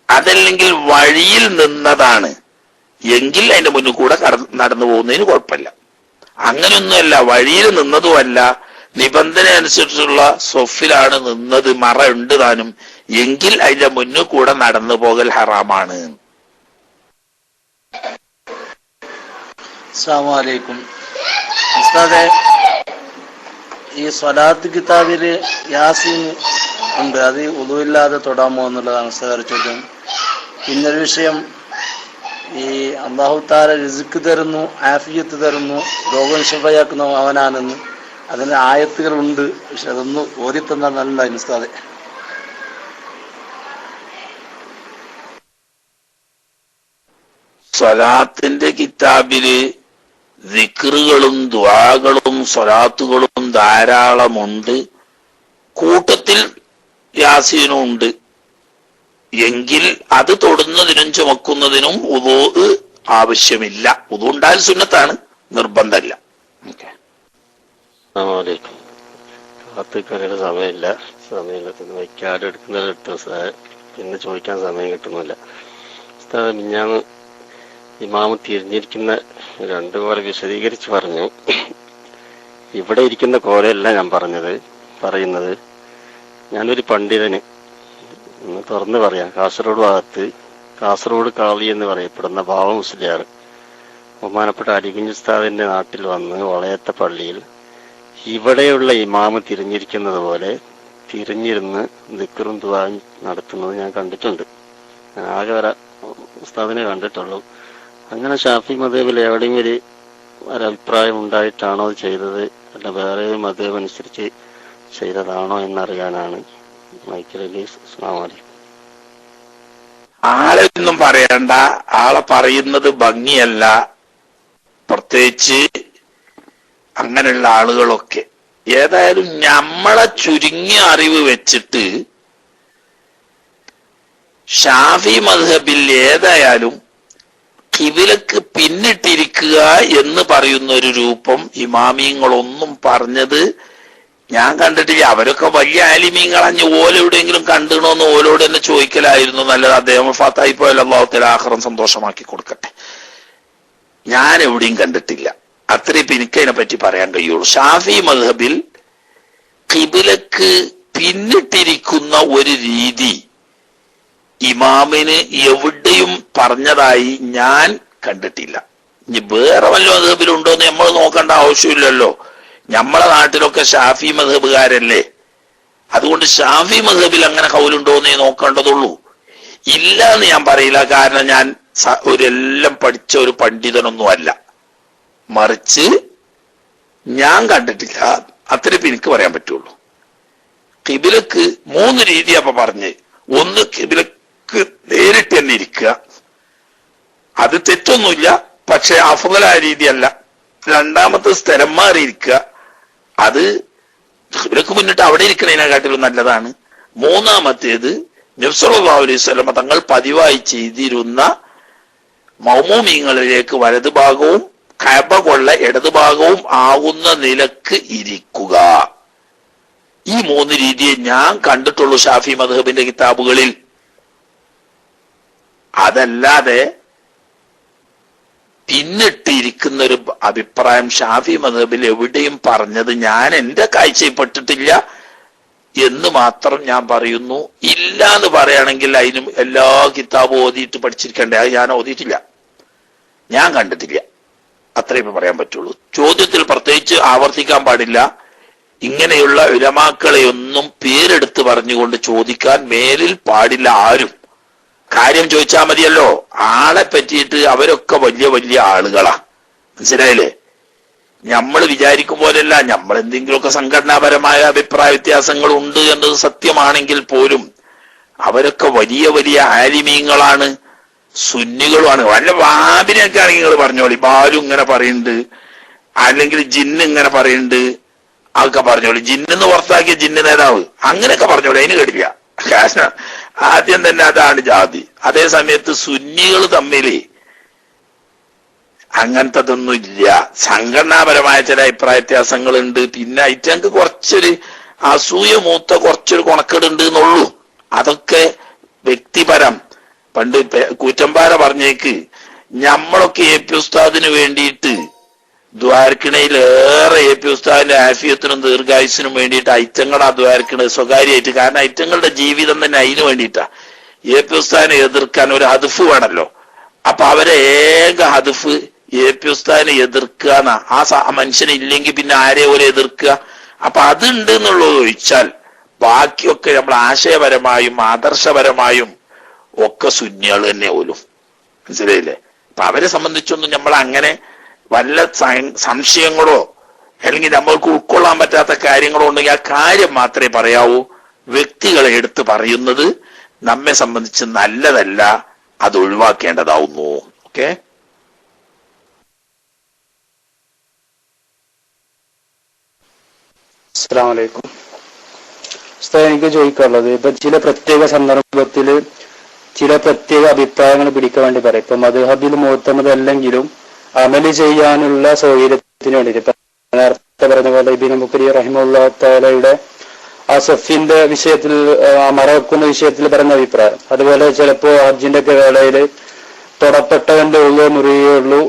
അതല്ലെങ്കിൽ വഴിയിൽ നിന്നതാണ് എങ്കിൽ അതിന്റെ മുന്നിൽ കൂടെ നടന്നു പോകുന്നതിന് കുഴപ്പമില്ല. അങ്ങനെയൊന്നുമല്ല, വഴിയിൽ നിന്നതുമല്ല, നിബന്ധന അനുസരിച്ചുള്ള സൊഫിലാണ് നിന്നത്, മറ ഉണ്ട് താനും, എങ്കിൽ അതിന്റെ മുന്നിൽ കൂടെ നടന്നു പോകൽ ഹറാമാണ്. അസ്സലാമു അലൈക്കും. ഉസ്താദേ, ഈ സ്വലാത്ത് കിതാബില് യാസീൻ ഉണ്ട്, അത് ഉദുവില്ലാതെ തൊടാമോ എന്നുള്ളതാണ് ഉസ്താദ് ചോദ്യം. പിന്നൊരു വിഷയം, ഈ അല്ലാഹു തആല റിസ്ക് തരുന്നു, ആഫിയത്ത് തരുന്നു, രോഗം ശിഫയാക്കുന്ന അവനാണെന്ന് അതിന് ആയത്തുകളുണ്ട്. പക്ഷെ അതൊന്ന് ഓതിത്തന്നാൽ നല്ലതായിരുന്നു ഉസ്താദേ. സ്വലാത്തിന്റെ കിതാബില് ദിക്റുകളും ദുആകളും സ്വലാത്തുകളും ധാരാളമുണ്ട്. കൂട്ടത്തിൽ യാസീനും ഉണ്ട്. എങ്കിൽ അത് തൊടുന്നതിനും ചുമക്കുന്നതിനും ഉദൂ ആവശ്യമില്ല. ഉദൂ ഉണ്ടായാൽ സുന്നത്താണ്, നിർബന്ധമല്ല. കാത്തിക്കാനുള്ള സമയമില്ല. സമയമില്ലാത്തത് വയ്ക്കാട് എടുക്കുന്നതെടുത്ത് പിന്നെ ചോദിക്കാൻ സമയം കിട്ടുന്നില്ല. മിഞ്ഞാന്ന് ഇമാമ് തിരിഞ്ഞിരിക്കുന്ന രണ്ടു പോലെ വിശദീകരിച്ച് പറഞ്ഞു. ഇവിടെ ഇരിക്കുന്ന കോലയല്ല ഞാൻ പറയുന്നത് ഞാനൊരു പണ്ഡിതന് ഒന്ന് തുറന്നു പറയാം. കാസർഗോഡ് ഭാഗത്ത് കാസർഗോഡ് കാളി എന്ന് പറയപ്പെടുന്ന ബാവ മുസ്ലിയാർ ബഹുമാനപ്പെട്ട അലികുഞ്ഞ് ഉസ്താദിന്റെ നാട്ടിൽ വന്ന് വളയത്തെ പള്ളിയിൽ ഇവിടെയുള്ള ഇമാമ് തിരിഞ്ഞിരിക്കുന്നത് പോലെ തിരിഞ്ഞിരുന്ന് ദിക്റും ദുആയും നടത്തുന്നത് ഞാൻ കണ്ടിട്ടുണ്ട്. ഞാൻ ആകെ ഉസ്താദിനെ കണ്ടിട്ടുള്ളൂ. അങ്ങനെ ഷാഫി മദ്ഹബിൽ എവിടെയും ഒരു ഒരഭിപ്രായം ഉണ്ടായിട്ടാണോ അത് ചെയ്തത്, അല്ല വേറെ മദ്ഹബ് അനുസരിച്ച് ചെയ്തതാണോ എന്നറിയാനാണ് മൈക്കിൾ അലീസ്. അസ്സലാമു അലൈക്കും. ആളെ ഒന്നും പറയണ്ട, ആളെ പറയുന്നത് ഭംഗിയല്ല, പ്രത്യേകിച്ച് അങ്ങനെയുള്ള ആളുകളൊക്കെ. ഏതായാലും നമ്മളെ ചുരുങ്ങിയ അറിവ് വെച്ചിട്ട് ഷാഫി മദ്ഹബിൽ ഏതായാലും ഖിബിലക്ക് പിന്നിട്ടിരിക്കുക എന്ന് പറയുന്ന ഒരു രൂപം ഇമാമിയങ്ങളൊന്നും പറഞ്ഞത് ഞാൻ കണ്ടിട്ടില്ല. അവരൊക്കെ വലിയ ആലിമീങ്ങളഞ്ഞ് ഓലെവിടെയെങ്കിലും കണ്ടിണോന്ന് ഓലോട് തന്നെ ചോദിക്കലായിരുന്നു നല്ലത്. അദ്ദേഹം ഫാത്തായി പോയാൽ അല്ലാഹു തആല ആഖിറം സന്തോഷമാക്കി കൊടുക്കട്ടെ. ഞാൻ എവിടെയും കണ്ടിട്ടില്ല. അത്രേ ഇപ്പൊ എനിക്കതിനെ പറ്റി പറയാൻ കഴിയുള്ളൂ. ഷാഫി മദ്ഹബിൽ ഖിബിലക്ക് പിന്നിട്ടിരിക്കുന്ന ഒരു രീതി ഇമാമിന് എവിടെയും പറഞ്ഞതായി ഞാൻ കണ്ടിട്ടില്ല. ഇനി വേറെ വല്ല മദ്ഹബിലുണ്ടോ എന്ന് നമ്മൾ നോക്കേണ്ട ആവശ്യമില്ലല്ലോ. നമ്മളെ നാട്ടിലൊക്കെ ഷാഫി മദ്ഹബുകാരല്ലേ, അതുകൊണ്ട് ഷാഫി മദ്ഹബിൽ അങ്ങനെ കൗലുണ്ടോ എന്നേ നോക്കേണ്ടതുള്ളൂ. ഇല്ല എന്ന് ഞാൻ പറയില്ല, കാരണം ഞാൻ എല്ലാം പഠിച്ച ഒരു പണ്ഡിതനൊന്നും അല്ല. മറിച്ച് ഞാൻ കണ്ടിട്ടില്ല, അത്രേ എനിക്ക് പറയാൻ പറ്റുള്ളൂ. ഖിബിലക്ക് 3 രീതി അപ്പൊ പറഞ്ഞ്. ഒന്ന്, ഖിബിലക്ക് നേരിട്ട് തന്നെ ഇരിക്കുക, അത് തെറ്റൊന്നുമില്ല, പക്ഷെ അഫ്ളലായ രീതിയല്ല. രണ്ടാമത്തെ സ്ഥലം മാറിയിരിക്കുക, അത് ഖിബിലക്ക് മുന്നിട്ട് അവിടെ ഇരിക്കണതിനെക്കാട്ടിലും നല്ലതാണ്. മൂന്നാമത്തേത് നബി സല്ലല്ലാഹു അലൈഹി വസല്ലം തങ്ങൾ പതിവായി ചെയ്തിരുന്ന മൗമൂമിങ്ങളിലേക്ക് വലതു ഭാഗവും കഅബ കൊള്ള ഇടതു ഭാഗവും ആകുന്ന നിലക്ക് ഇരിക്കുക. ഈ 3 രീതിയെ ഞാൻ കണ്ടിട്ടുള്ളൂ ഷാഫി മദ്ഹബിന്റെ കിതാബുകളിൽ. അതല്ലാതെ പിന്നിട്ടിരിക്കുന്ന ഒരു അഭിപ്രായം ഷാഫി മദ്ഹബിൽ എവിടെയും പറഞ്ഞത് ഞാൻ എന്റെ കാഴ്ചയിൽപ്പെട്ടിട്ടില്ല എന്ന് മാത്രം ഞാൻ പറയുന്നു. ഇല്ല എന്ന് പറയുകയാണെങ്കിൽ അതിനും എല്ലാ കിതാബും ഓതിയിട്ട് പഠിച്ചിരിക്കണ്ടേ? അത് ഞാൻ ഓതിയിട്ടില്ല, ഞാൻ കണ്ടിട്ടില്ല. അത്രേ ഇപ്പൊ പറയാൻ പറ്റുള്ളൂ. ചോദ്യത്തിൽ പ്രത്യേകിച്ച് ആവർത്തിക്കാൻ പാടില്ല. ഇങ്ങനെയുള്ള ഉലമാക്കളെ ഒന്നും പേരെടുത്ത് പറഞ്ഞുകൊണ്ട് ചോദിക്കാൻ മേലിൽ പാടില്ല ആരും. കാര്യം ചോദിച്ചാൽ മതിയല്ലോ. ആളെ പറ്റിയിട്ട് അവരൊക്കെ വലിയ വലിയ ആളുകളാ, മനസ്സിലായില്ലേ? നമ്മൾ വിചാരിക്കും പോലെയല്ല. നമ്മൾ എന്തെങ്കിലുമൊക്കെ സംഘടനാപരമായ അഭിപ്രായ വ്യത്യാസങ്ങൾ ഉണ്ട് എന്നത് സത്യമാണെങ്കിൽ പോലും അവരൊക്കെ വലിയ വലിയ ആലിമീങ്ങളാണ്, സുന്നികളുമാണ്. വല്ല വാബിനെയൊക്കെ ആണെങ്കിൽ നിങ്ങൾ പറഞ്ഞോളി, ബാലു ഇങ്ങനെ പറയുന്നുണ്ട്, അല്ലെങ്കിൽ ജിന്ന് ഇങ്ങനെ പറയുന്നുണ്ട്, അതൊക്കെ പറഞ്ഞോളി. ജിന്നെന്ന് പുറത്താക്കിയ ജിന്ന് നേതാവ് അങ്ങനെയൊക്കെ പറഞ്ഞോളി, അതിന് കേട്ടില്ല. കാരണം ആദ്യം തന്നെ അതാണ് ജാതി. അതേ സമയത്ത് സുന്നികൾ തമ്മിൽ അങ്ങനത്തതൊന്നും ഇല്ല. സംഘടനാപരമായ ചില അഭിപ്രായ വ്യത്യാസങ്ങളുണ്ട്. പിന്നെ ഐറ്റങ്ങൾക്ക് കുറച്ചൊരു അസൂയ മൂത്ത കുറച്ചൊരു കൊണക്കേടുണ്ട് എന്നുള്ളൂ. അതൊക്കെ വ്യക്തിപരം. പണ്ട് കൂറ്റമ്പാര പറഞ്ഞേക്ക് ഞമ്മളൊക്കെ എ പി ഉസ്താദിന് വേണ്ടിയിട്ട് ദ്വാരക്കണയിലേറെ എ പി ഉസ്താദിന്റെ ആഫിയത്തിനും ദീർഘായുസിനും വേണ്ടിയിട്ട് ഐറ്റങ്ങളാ ദ്വാരക്കണത് സ്വകാര്യമായിട്ട്. കാരണം ഐറ്റങ്ങളുടെ ജീവിതം തന്നെ അതിന് വേണ്ടിയിട്ടാ. എ പി ഉസ്താദിനെ എതിർക്കാൻ ഒരു ഹദഫ് വേണമല്ലോ. അപ്പൊ അവരെ ഏക ഹദഫ് എ പി ഉസ്താദിനെ എതിർക്കുക എന്നാ. ആ മനുഷ്യനെ ഇല്ലെങ്കിൽ പിന്നെ ആരെ പോലെ എതിർക്കുക? അപ്പൊ അതുണ്ട് എന്നുള്ളത് ഒഴിച്ചാൽ ബാക്കിയൊക്കെ നമ്മൾ ആശയപരമായും ആദർശപരമായും ഒക്കെ സുന്നികൾ തന്നെ പോലും, മനസ്സിലായില്ലേ? അപ്പൊ അവരെ സംബന്ധിച്ചൊന്നും നമ്മൾ അങ്ങനെ വല്ല സംശയങ്ങളോ അല്ലെങ്കിൽ നമ്മൾക്ക് ഉൾക്കൊള്ളാൻ പറ്റാത്ത കാര്യങ്ങളോ ഉണ്ടെങ്കിൽ ആ കാര്യം മാത്രമേ പറയാവൂ. വ്യക്തികളെ എടുത്ത് പറയുന്നത് നമ്മെ സംബന്ധിച്ച് നല്ലതല്ല, അത് ഒഴിവാക്കേണ്ടതാവുന്നു. ഓക്കെ, അസ്സലാമു അലൈക്കും. എനിക്ക് ചോദിക്കാനുള്ളത്, ഇപ്പൊ ചില പ്രത്യേക സന്ദർഭത്തിൽ ചില പ്രത്യേക അഭിപ്രായങ്ങൾ പിടിക്കാൻ വേണ്ടി പറയാം. ഇപ്പൊ മദ്ഹബിൽ മുഅ്തമദ് അല്ലെങ്കിലും അമല് ചെയ്യാനുള്ള സൗകര്യത്തിന് വേണ്ടിയിട്ട് ഇപ്പൊ നേരത്തെ പറഞ്ഞ പോലെ ഇബ്നു മുഖരി റഹിമഹുല്ലാഹു തആലയുടെ ആ സഫിന്റെ വിഷയത്തിൽ, ആ മറ വെക്കുന്ന വിഷയത്തിൽ പറഞ്ഞ അഭിപ്രായം. അതുപോലെ ചിലപ്പോ ഹജ്ജിന്റെ ഒക്കെ വേളയിൽ തൊടപ്പെട്ടവന്റെ ഉള്ളു മുറിയുകയുള്ളൂ,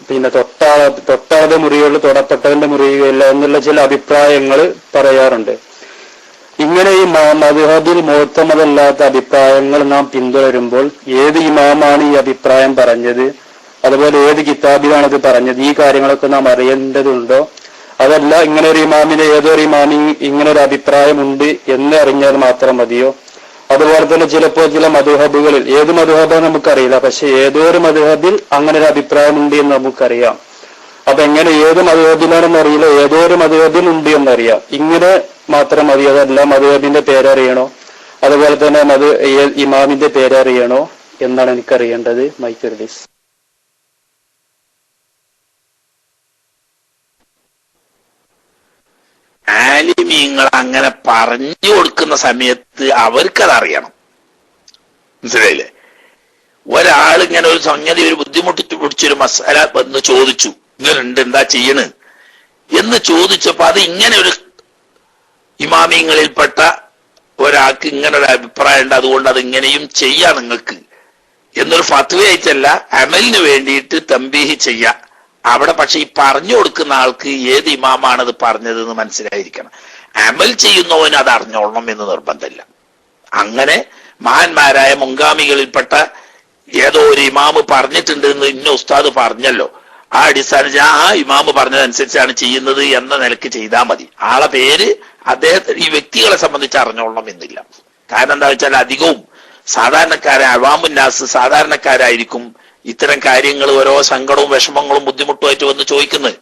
പിന്നെ തൊട്ടാതെ മുറിയുള്ളൂ, തൊടപ്പെട്ടവന്റെ മുറിയുകയില്ല എന്നുള്ള ചില അഭിപ്രായങ്ങൾ പറയാറുണ്ട്. ഇങ്ങനെ ഈ മദ്ഹബിൽ മുഅ്തമദല്ലാത്ത അഭിപ്രായങ്ങൾ നാം പിന്തുടരുമ്പോൾ ഏത് ഇമാമാണ് ഈ അഭിപ്രായം പറഞ്ഞത്, അതുപോലെ ഏത് കിതാബിലാണ് ഇത് പറഞ്ഞത്, ഈ കാര്യങ്ങളൊക്കെ നാം അറിയേണ്ടതുണ്ടോ? അതല്ല ഇങ്ങനെ ഒരു ഇമാമിന് ഏതൊരു ഇമാമി ഇങ്ങനെ ഒരു അഭിപ്രായമുണ്ട് എന്ന് അറിഞ്ഞാൽ മാത്രം മതിയോ? അതുപോലെ തന്നെ ചിലപ്പോൾ ചില മദ്ഹബുകളിൽ, ഏത് മദ്ഹബാന്ന് നമുക്കറിയില്ല, പക്ഷെ ഏതോ ഒരു മദ്ഹബിൽ അങ്ങനെ ഒരു അഭിപ്രായമുണ്ട് എന്ന് നമുക്കറിയാം. അപ്പൊ എങ്ങനെ ഏത് മദ്ഹബിലാണെന്ന് അറിയില്ല, ഏതോ ഒരു മദ്ഹബിൽ ഉണ്ട് എന്നറിയാം. ഇങ്ങനെ മാത്രം മതി, അതല്ല മദ്ഹബിന്റെ പേരറിയണോ, അതുപോലെ തന്നെ ഇമാമിന്റെ പേരറിയണോ എന്നാണ് എനിക്കറിയേണ്ടത്. Mic release. ആലിമീങ്ങൾ അങ്ങനെ പറഞ്ഞു കൊടുക്കുന്ന സമയത്ത് അവർക്കത് അറിയണം. മനസ്സിലായില്ലേ? ഒരാളിങ്ങനെ ഒരു സംഗതി ഒരു ബുദ്ധിമുട്ടി പിടിച്ചൊരു മസാല വന്ന് ചോദിച്ചു, ഇങ്ങനെ ഉണ്ട്, എന്താ ചെയ്യണ് എന്ന് ചോദിച്ചപ്പോ അത് ഇങ്ങനെ ഒരു ഇമാമിയങ്ങളിൽപ്പെട്ട ഒരാൾക്ക് ഇങ്ങനെ ഒരു അഭിപ്രായം ഉണ്ട്, അതുകൊണ്ട് അത് ഇങ്ങനെയും ചെയ്യാം നിങ്ങൾക്ക് എന്നൊരു ഫത്വയായിട്ടല്ല, അമലിന് വേണ്ടിയിട്ട് തംബീഹ് ചെയ്യാം അവിടെ. പക്ഷെ ഈ പറഞ്ഞു കൊടുക്കുന്ന ആൾക്ക് ഏത് ഇമാമാണത് പറഞ്ഞതെന്ന് മനസ്സിലായിരിക്കണം. അമൽ ചെയ്യുന്നവന് അത് അറിഞ്ഞോളണം എന്ന് നിർബന്ധമില്ല. അങ്ങനെ മഹാന്മാരായ മുൻഗാമികളിൽപ്പെട്ട ഏതോ ഒരു ഇമാമ് പറഞ്ഞിട്ടുണ്ട് എന്ന് ഇന്ന ഉസ്താദ് പറഞ്ഞല്ലോ, ആ അടിസ്ഥാനത്തിൽ ആ ഇമാമ് പറഞ്ഞതനുസരിച്ചാണ് ചെയ്യുന്നത് എന്ന നിലക്ക് ചെയ്താൽ മതി. ആളെ പേര് അദ്ദേഹത്തിന് ഈ വ്യക്തികളെ സംബന്ധിച്ച് അറിഞ്ഞോളണം എന്നില്ല. കാരണം എന്താ വെച്ചാൽ അധികവും അവാമുന്നാസ് സാധാരണക്കാരായിരിക്കും ഇത്തരം കാര്യങ്ങൾ ഓരോ സങ്കടവും വിഷമങ്ങളും ബുദ്ധിമുട്ടുമായിട്ട് വന്ന് ചോദിക്കുന്നത്.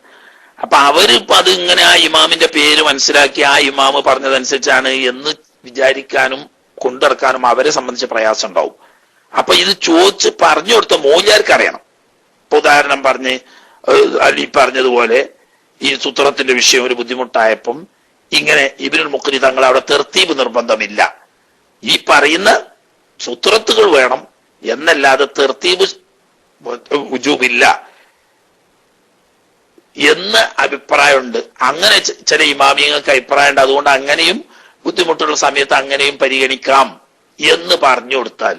അപ്പൊ അവരിപ്പോ അത് ഇങ്ങനെ ആ ഇമാമിന്റെ പേര് മനസ്സിലാക്കി ആ ഇമാമ് പറഞ്ഞതനുസരിച്ചാണ് എന്ന് വിചാരിക്കാനും കൊണ്ടിറക്കാനും അവരെ സംബന്ധിച്ച് പ്രയാസം ഉണ്ടാവും. അപ്പൊ ഇത് ചോദിച്ച് പറഞ്ഞു കൊടുത്ത മൂല്യാർക്ക് അറിയണം. ഇപ്പൊ ഉദാഹരണം പറഞ്ഞ് അലി പറഞ്ഞതുപോലെ ഈ സൂത്രത്തിന്റെ വിഷയം ഒരു ബുദ്ധിമുട്ടായപ്പം ഇങ്ങനെ ഇബ്നുൽ മുഖ്രി തങ്ങൾ അവിടെ തെർത്തീബ് നിർബന്ധമില്ല, ഈ പറയുന്ന സൂത്രത്തുകൾ വേണം എന്നല്ലാതെ തെർത്തീബ് ഉജൂബില്ല എന്ന് അഭിപ്രായമുണ്ട്. അങ്ങനെ ചില ഇമാമിയങ്ങൾക്ക് അഭിപ്രായമുണ്ട്. അതുകൊണ്ട് അങ്ങനെയും ബുദ്ധിമുട്ടുള്ള സമയത്ത് അങ്ങനെയും പരിഗണിക്കാം എന്ന് പറഞ്ഞു കൊടുത്താൽ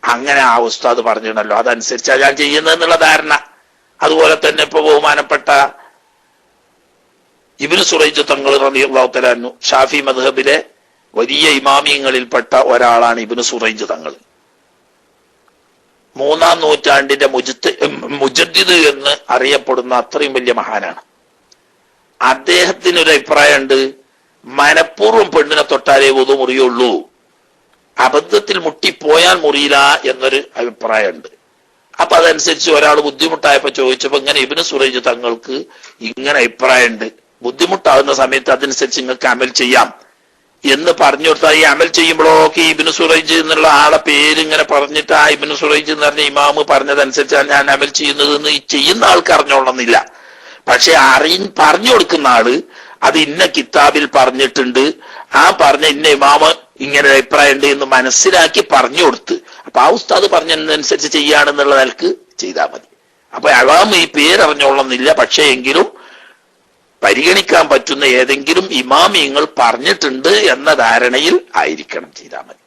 അങ്ങനെ ആ ഉസ്താദ് പറഞ്ഞിട്ടുണ്ടല്ലോ അതനുസരിച്ചാണ് ഞാൻ ചെയ്യുന്നതെന്നുള്ള ധാരണ. അതുപോലെ തന്നെ ഇപ്പൊ ബഹുമാനപ്പെട്ട ഇബ്നു സുറൈജ് തങ്ങൾ റളിയല്ലാഹു തആല അൻഹു ഷാഫി മദ്ഹബിലെ വലിയ ഇമാമിയങ്ങളിൽപ്പെട്ട ഒരാളാണ് ഇബ്നു സുറൈജ് തങ്ങൾ. 3-ാം നൂറ്റാണ്ടിന്റെ മുജദ്ദിദ് എന്ന് അറിയപ്പെടുന്ന അത്രയും വലിയ മഹാനാണ്. അദ്ദേഹത്തിനൊരു അഭിപ്രായമുണ്ട്, മനഃപൂർവ്വം പെണ്ണിനെ തൊട്ടാലേ വുദു മുറിയുള്ളൂ, അബദ്ധത്തിൽ മുട്ടിപ്പോയാൽ മുറിയില്ല എന്നൊരു അഭിപ്രായമുണ്ട്. അപ്പൊ അതനുസരിച്ച് ഒരാൾ ബുദ്ധിമുട്ടായപ്പോ ചോദിച്ചപ്പോ ഇങ്ങനെ ഇബ്നു സുറൈജ് തങ്ങൾക്ക് ഇങ്ങനെ അഭിപ്രായമുണ്ട്, ബുദ്ധിമുട്ടാകുന്ന സമയത്ത് അതനുസരിച്ച് നിങ്ങൾക്ക് അമൽ ചെയ്യാം എന്ന് പറഞ്ഞു കൊടുത്താൽ ഈ അമൽ ചെയ്യുമ്പോഴൊക്കെ ഇബ്നു സുറൈജ് എന്നുള്ള ആളെ പേര് ഇങ്ങനെ പറഞ്ഞിട്ട് ആ ഇബ്നു സുറൈജ് എന്ന് പറഞ്ഞ ഇമാമ് പറഞ്ഞതനുസരിച്ചാണ് ഞാൻ അമൽ ചെയ്യുന്നത് എന്ന് ഈ ചെയ്യുന്ന ആൾക്ക് അറിഞ്ഞോളന്നില്ല. പക്ഷെ പറഞ്ഞു കൊടുക്കുന്ന ആള് അത് ഇന്ന കിതാബിൽ പറഞ്ഞിട്ടുണ്ട്, ആ പറഞ്ഞ ഇന്ന ഇമാമ് ഇങ്ങനെ ഒരു അഭിപ്രായം ഉണ്ട് എന്ന് മനസ്സിലാക്കി പറഞ്ഞു കൊടുത്ത് അപ്പൊ ആ ഉസ്താദ് പറഞ്ഞതിനനുസരിച്ച് ചെയ്യാണെന്നുള്ള നിലക്ക് ചെയ്താൽ മതി. അപ്പൊ അവാം ഈ പേരറിഞ്ഞോളന്നില്ല, പക്ഷെ എങ്കിലും പരിഗണിക്കാൻ പറ്റുന്ന ഏതെങ്കിലും ഇമാമിയങ്ങൾ പറഞ്ഞിട്ടുണ്ട് എന്ന ധാരണയിൽ ആയിരിക്കണം ചെയ്താൽ മതി.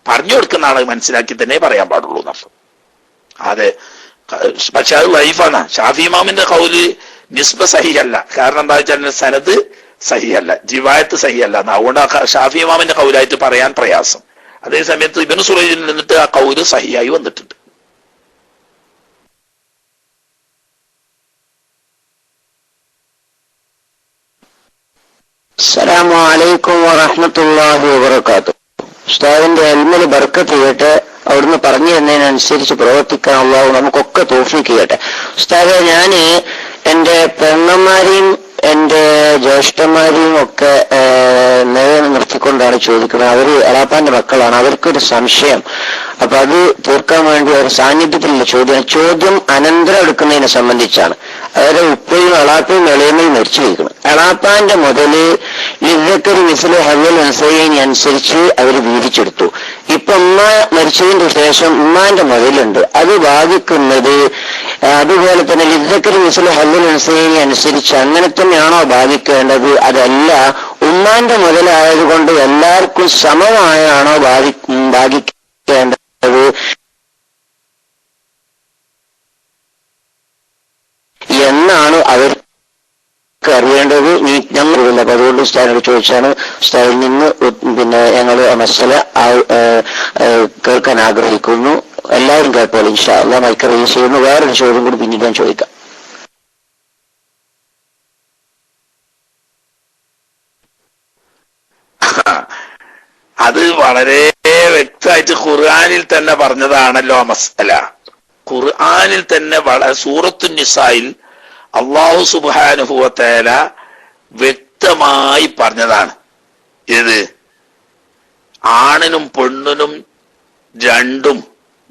പറഞ്ഞു കൊടുക്കുന്ന ആളെ മനസ്സിലാക്കി തന്നെ പറയാൻ പാടുള്ളൂ എന്നർത്ഥം. അതെ, പക്ഷെ അത് ലൈഫാണ്. ഷാഫി ഇമാമിന്റെ കൗല് നിസ്ബ സഹിയല്ല. കാരണം എന്താ വെച്ചാൽ സനദ് സഹിയല്ല, ജിവായത്ത് സഹിയല്ല. അതുകൊണ്ട് ഷാഫി ഇമാമിന്റെ കൗലായിട്ട് പറയാൻ പ്രയാസം. അതേ സമയത്ത് ഇബ്നു സുറൈജിൽ നിന്നിട്ട് ആ കൗല് സഹിയായി വന്നിട്ടുണ്ട്. അസ്സലാമു അലൈക്കും വറഹ്മത്തുള്ളാഹി വബറകാതുഹു. ഉസ്താദിന്റെ ഇൽമിൽ ബർക്കത്ത് ചെയ്യട്ടെ, അവിടുന്ന് പറഞ്ഞു തന്നതിനനുസരിച്ച് പ്രവർത്തിക്കാൻ അല്ലാഹു നമുക്കൊക്കെ തൗഫീഖ് ചെയ്യട്ടെ. ഉസ്താദെ, ഞാന് എന്റെ പെങ്ങന്മാരെയും എന്റെ ജ്യേഷ്ഠന്മാരെയും ഒക്കെ നിർത്തിക്കൊണ്ടാണ് ചോദിക്കുന്നത്. അവര് അലാപ്പാന്റെ മക്കളാണ്, അവർക്കൊരു സംശയം. അപ്പൊ അത് തീർക്കാൻ വേണ്ടി ഒരു സാന്നിധ്യത്തിലുള്ള ചോദ്യം അനന്തരം എടുക്കുന്നതിനെ സംബന്ധിച്ചാണ്. അതായത് ഉപ്പയും അളാപ്പയും ഇളയമയും മരിച്ചു വയ്ക്കണം. അളാപ്പാന്റെ മുതല് ലിദ്ദക്കരി മിസ്ലു ഹവ്വൽ അൻസൈനി അനുസരിച്ച് അവർ വീതിച്ചെടുത്തു. ഇപ്പൊ ഉമ്മ മരിച്ചതിന്റെ ശേഷം ഉമ്മാന്റെ മുതലുണ്ട്, അത് ബാധിക്കുന്നത് അതുപോലെ തന്നെ ലിദ്ദക്കരി മിസ്ലു ഹവ്വൽ അൻസൈനി അനുസരിച്ച് അങ്ങനെ തന്നെയാണോ ബാധിക്കേണ്ടത്? അതല്ല, ഉമ്മാന്റെ മുതലായതുകൊണ്ട് എല്ലാവർക്കും സമമായാണോ ബാധിക്കേണ്ടത് എന്നാണ് അവർക്ക് അറിയേണ്ടത്. ഞങ്ങളില്ല. അപ്പൊ അതുകൊണ്ട് ഉസ്താദിനോട് ചോദിച്ചാണ്. ഉസ്താദിൽ നിന്ന് പിന്നെ ഞങ്ങൾ മസല കേൾക്കാൻ ആഗ്രഹിക്കുന്നു. എല്ലാവരും കേൾപ്പോൾ ഇൻഷാ അല്ലാഹ് മൈക്ക് റിലീസ് ചെയ്യുന്നു. വേറൊരു ചോദ്യം കൂടി പിന്നീട് ഞാൻ ചോദിക്കാം. അത് വളരെ വ്യക്തമായിട്ട് ഖുർആനിൽ തന്നെ പറഞ്ഞതാണല്ലോ മസ്അല. ഖുർആനിൽ തന്നെ സൂറത്തു നിസായിൽ അല്ലാഹു സുബ്ഹാനഹു വ തആല വ്യക്തമായി പറഞ്ഞതാണ്. ഇത് ആണിനും പെണ്ണിനും രണ്ടും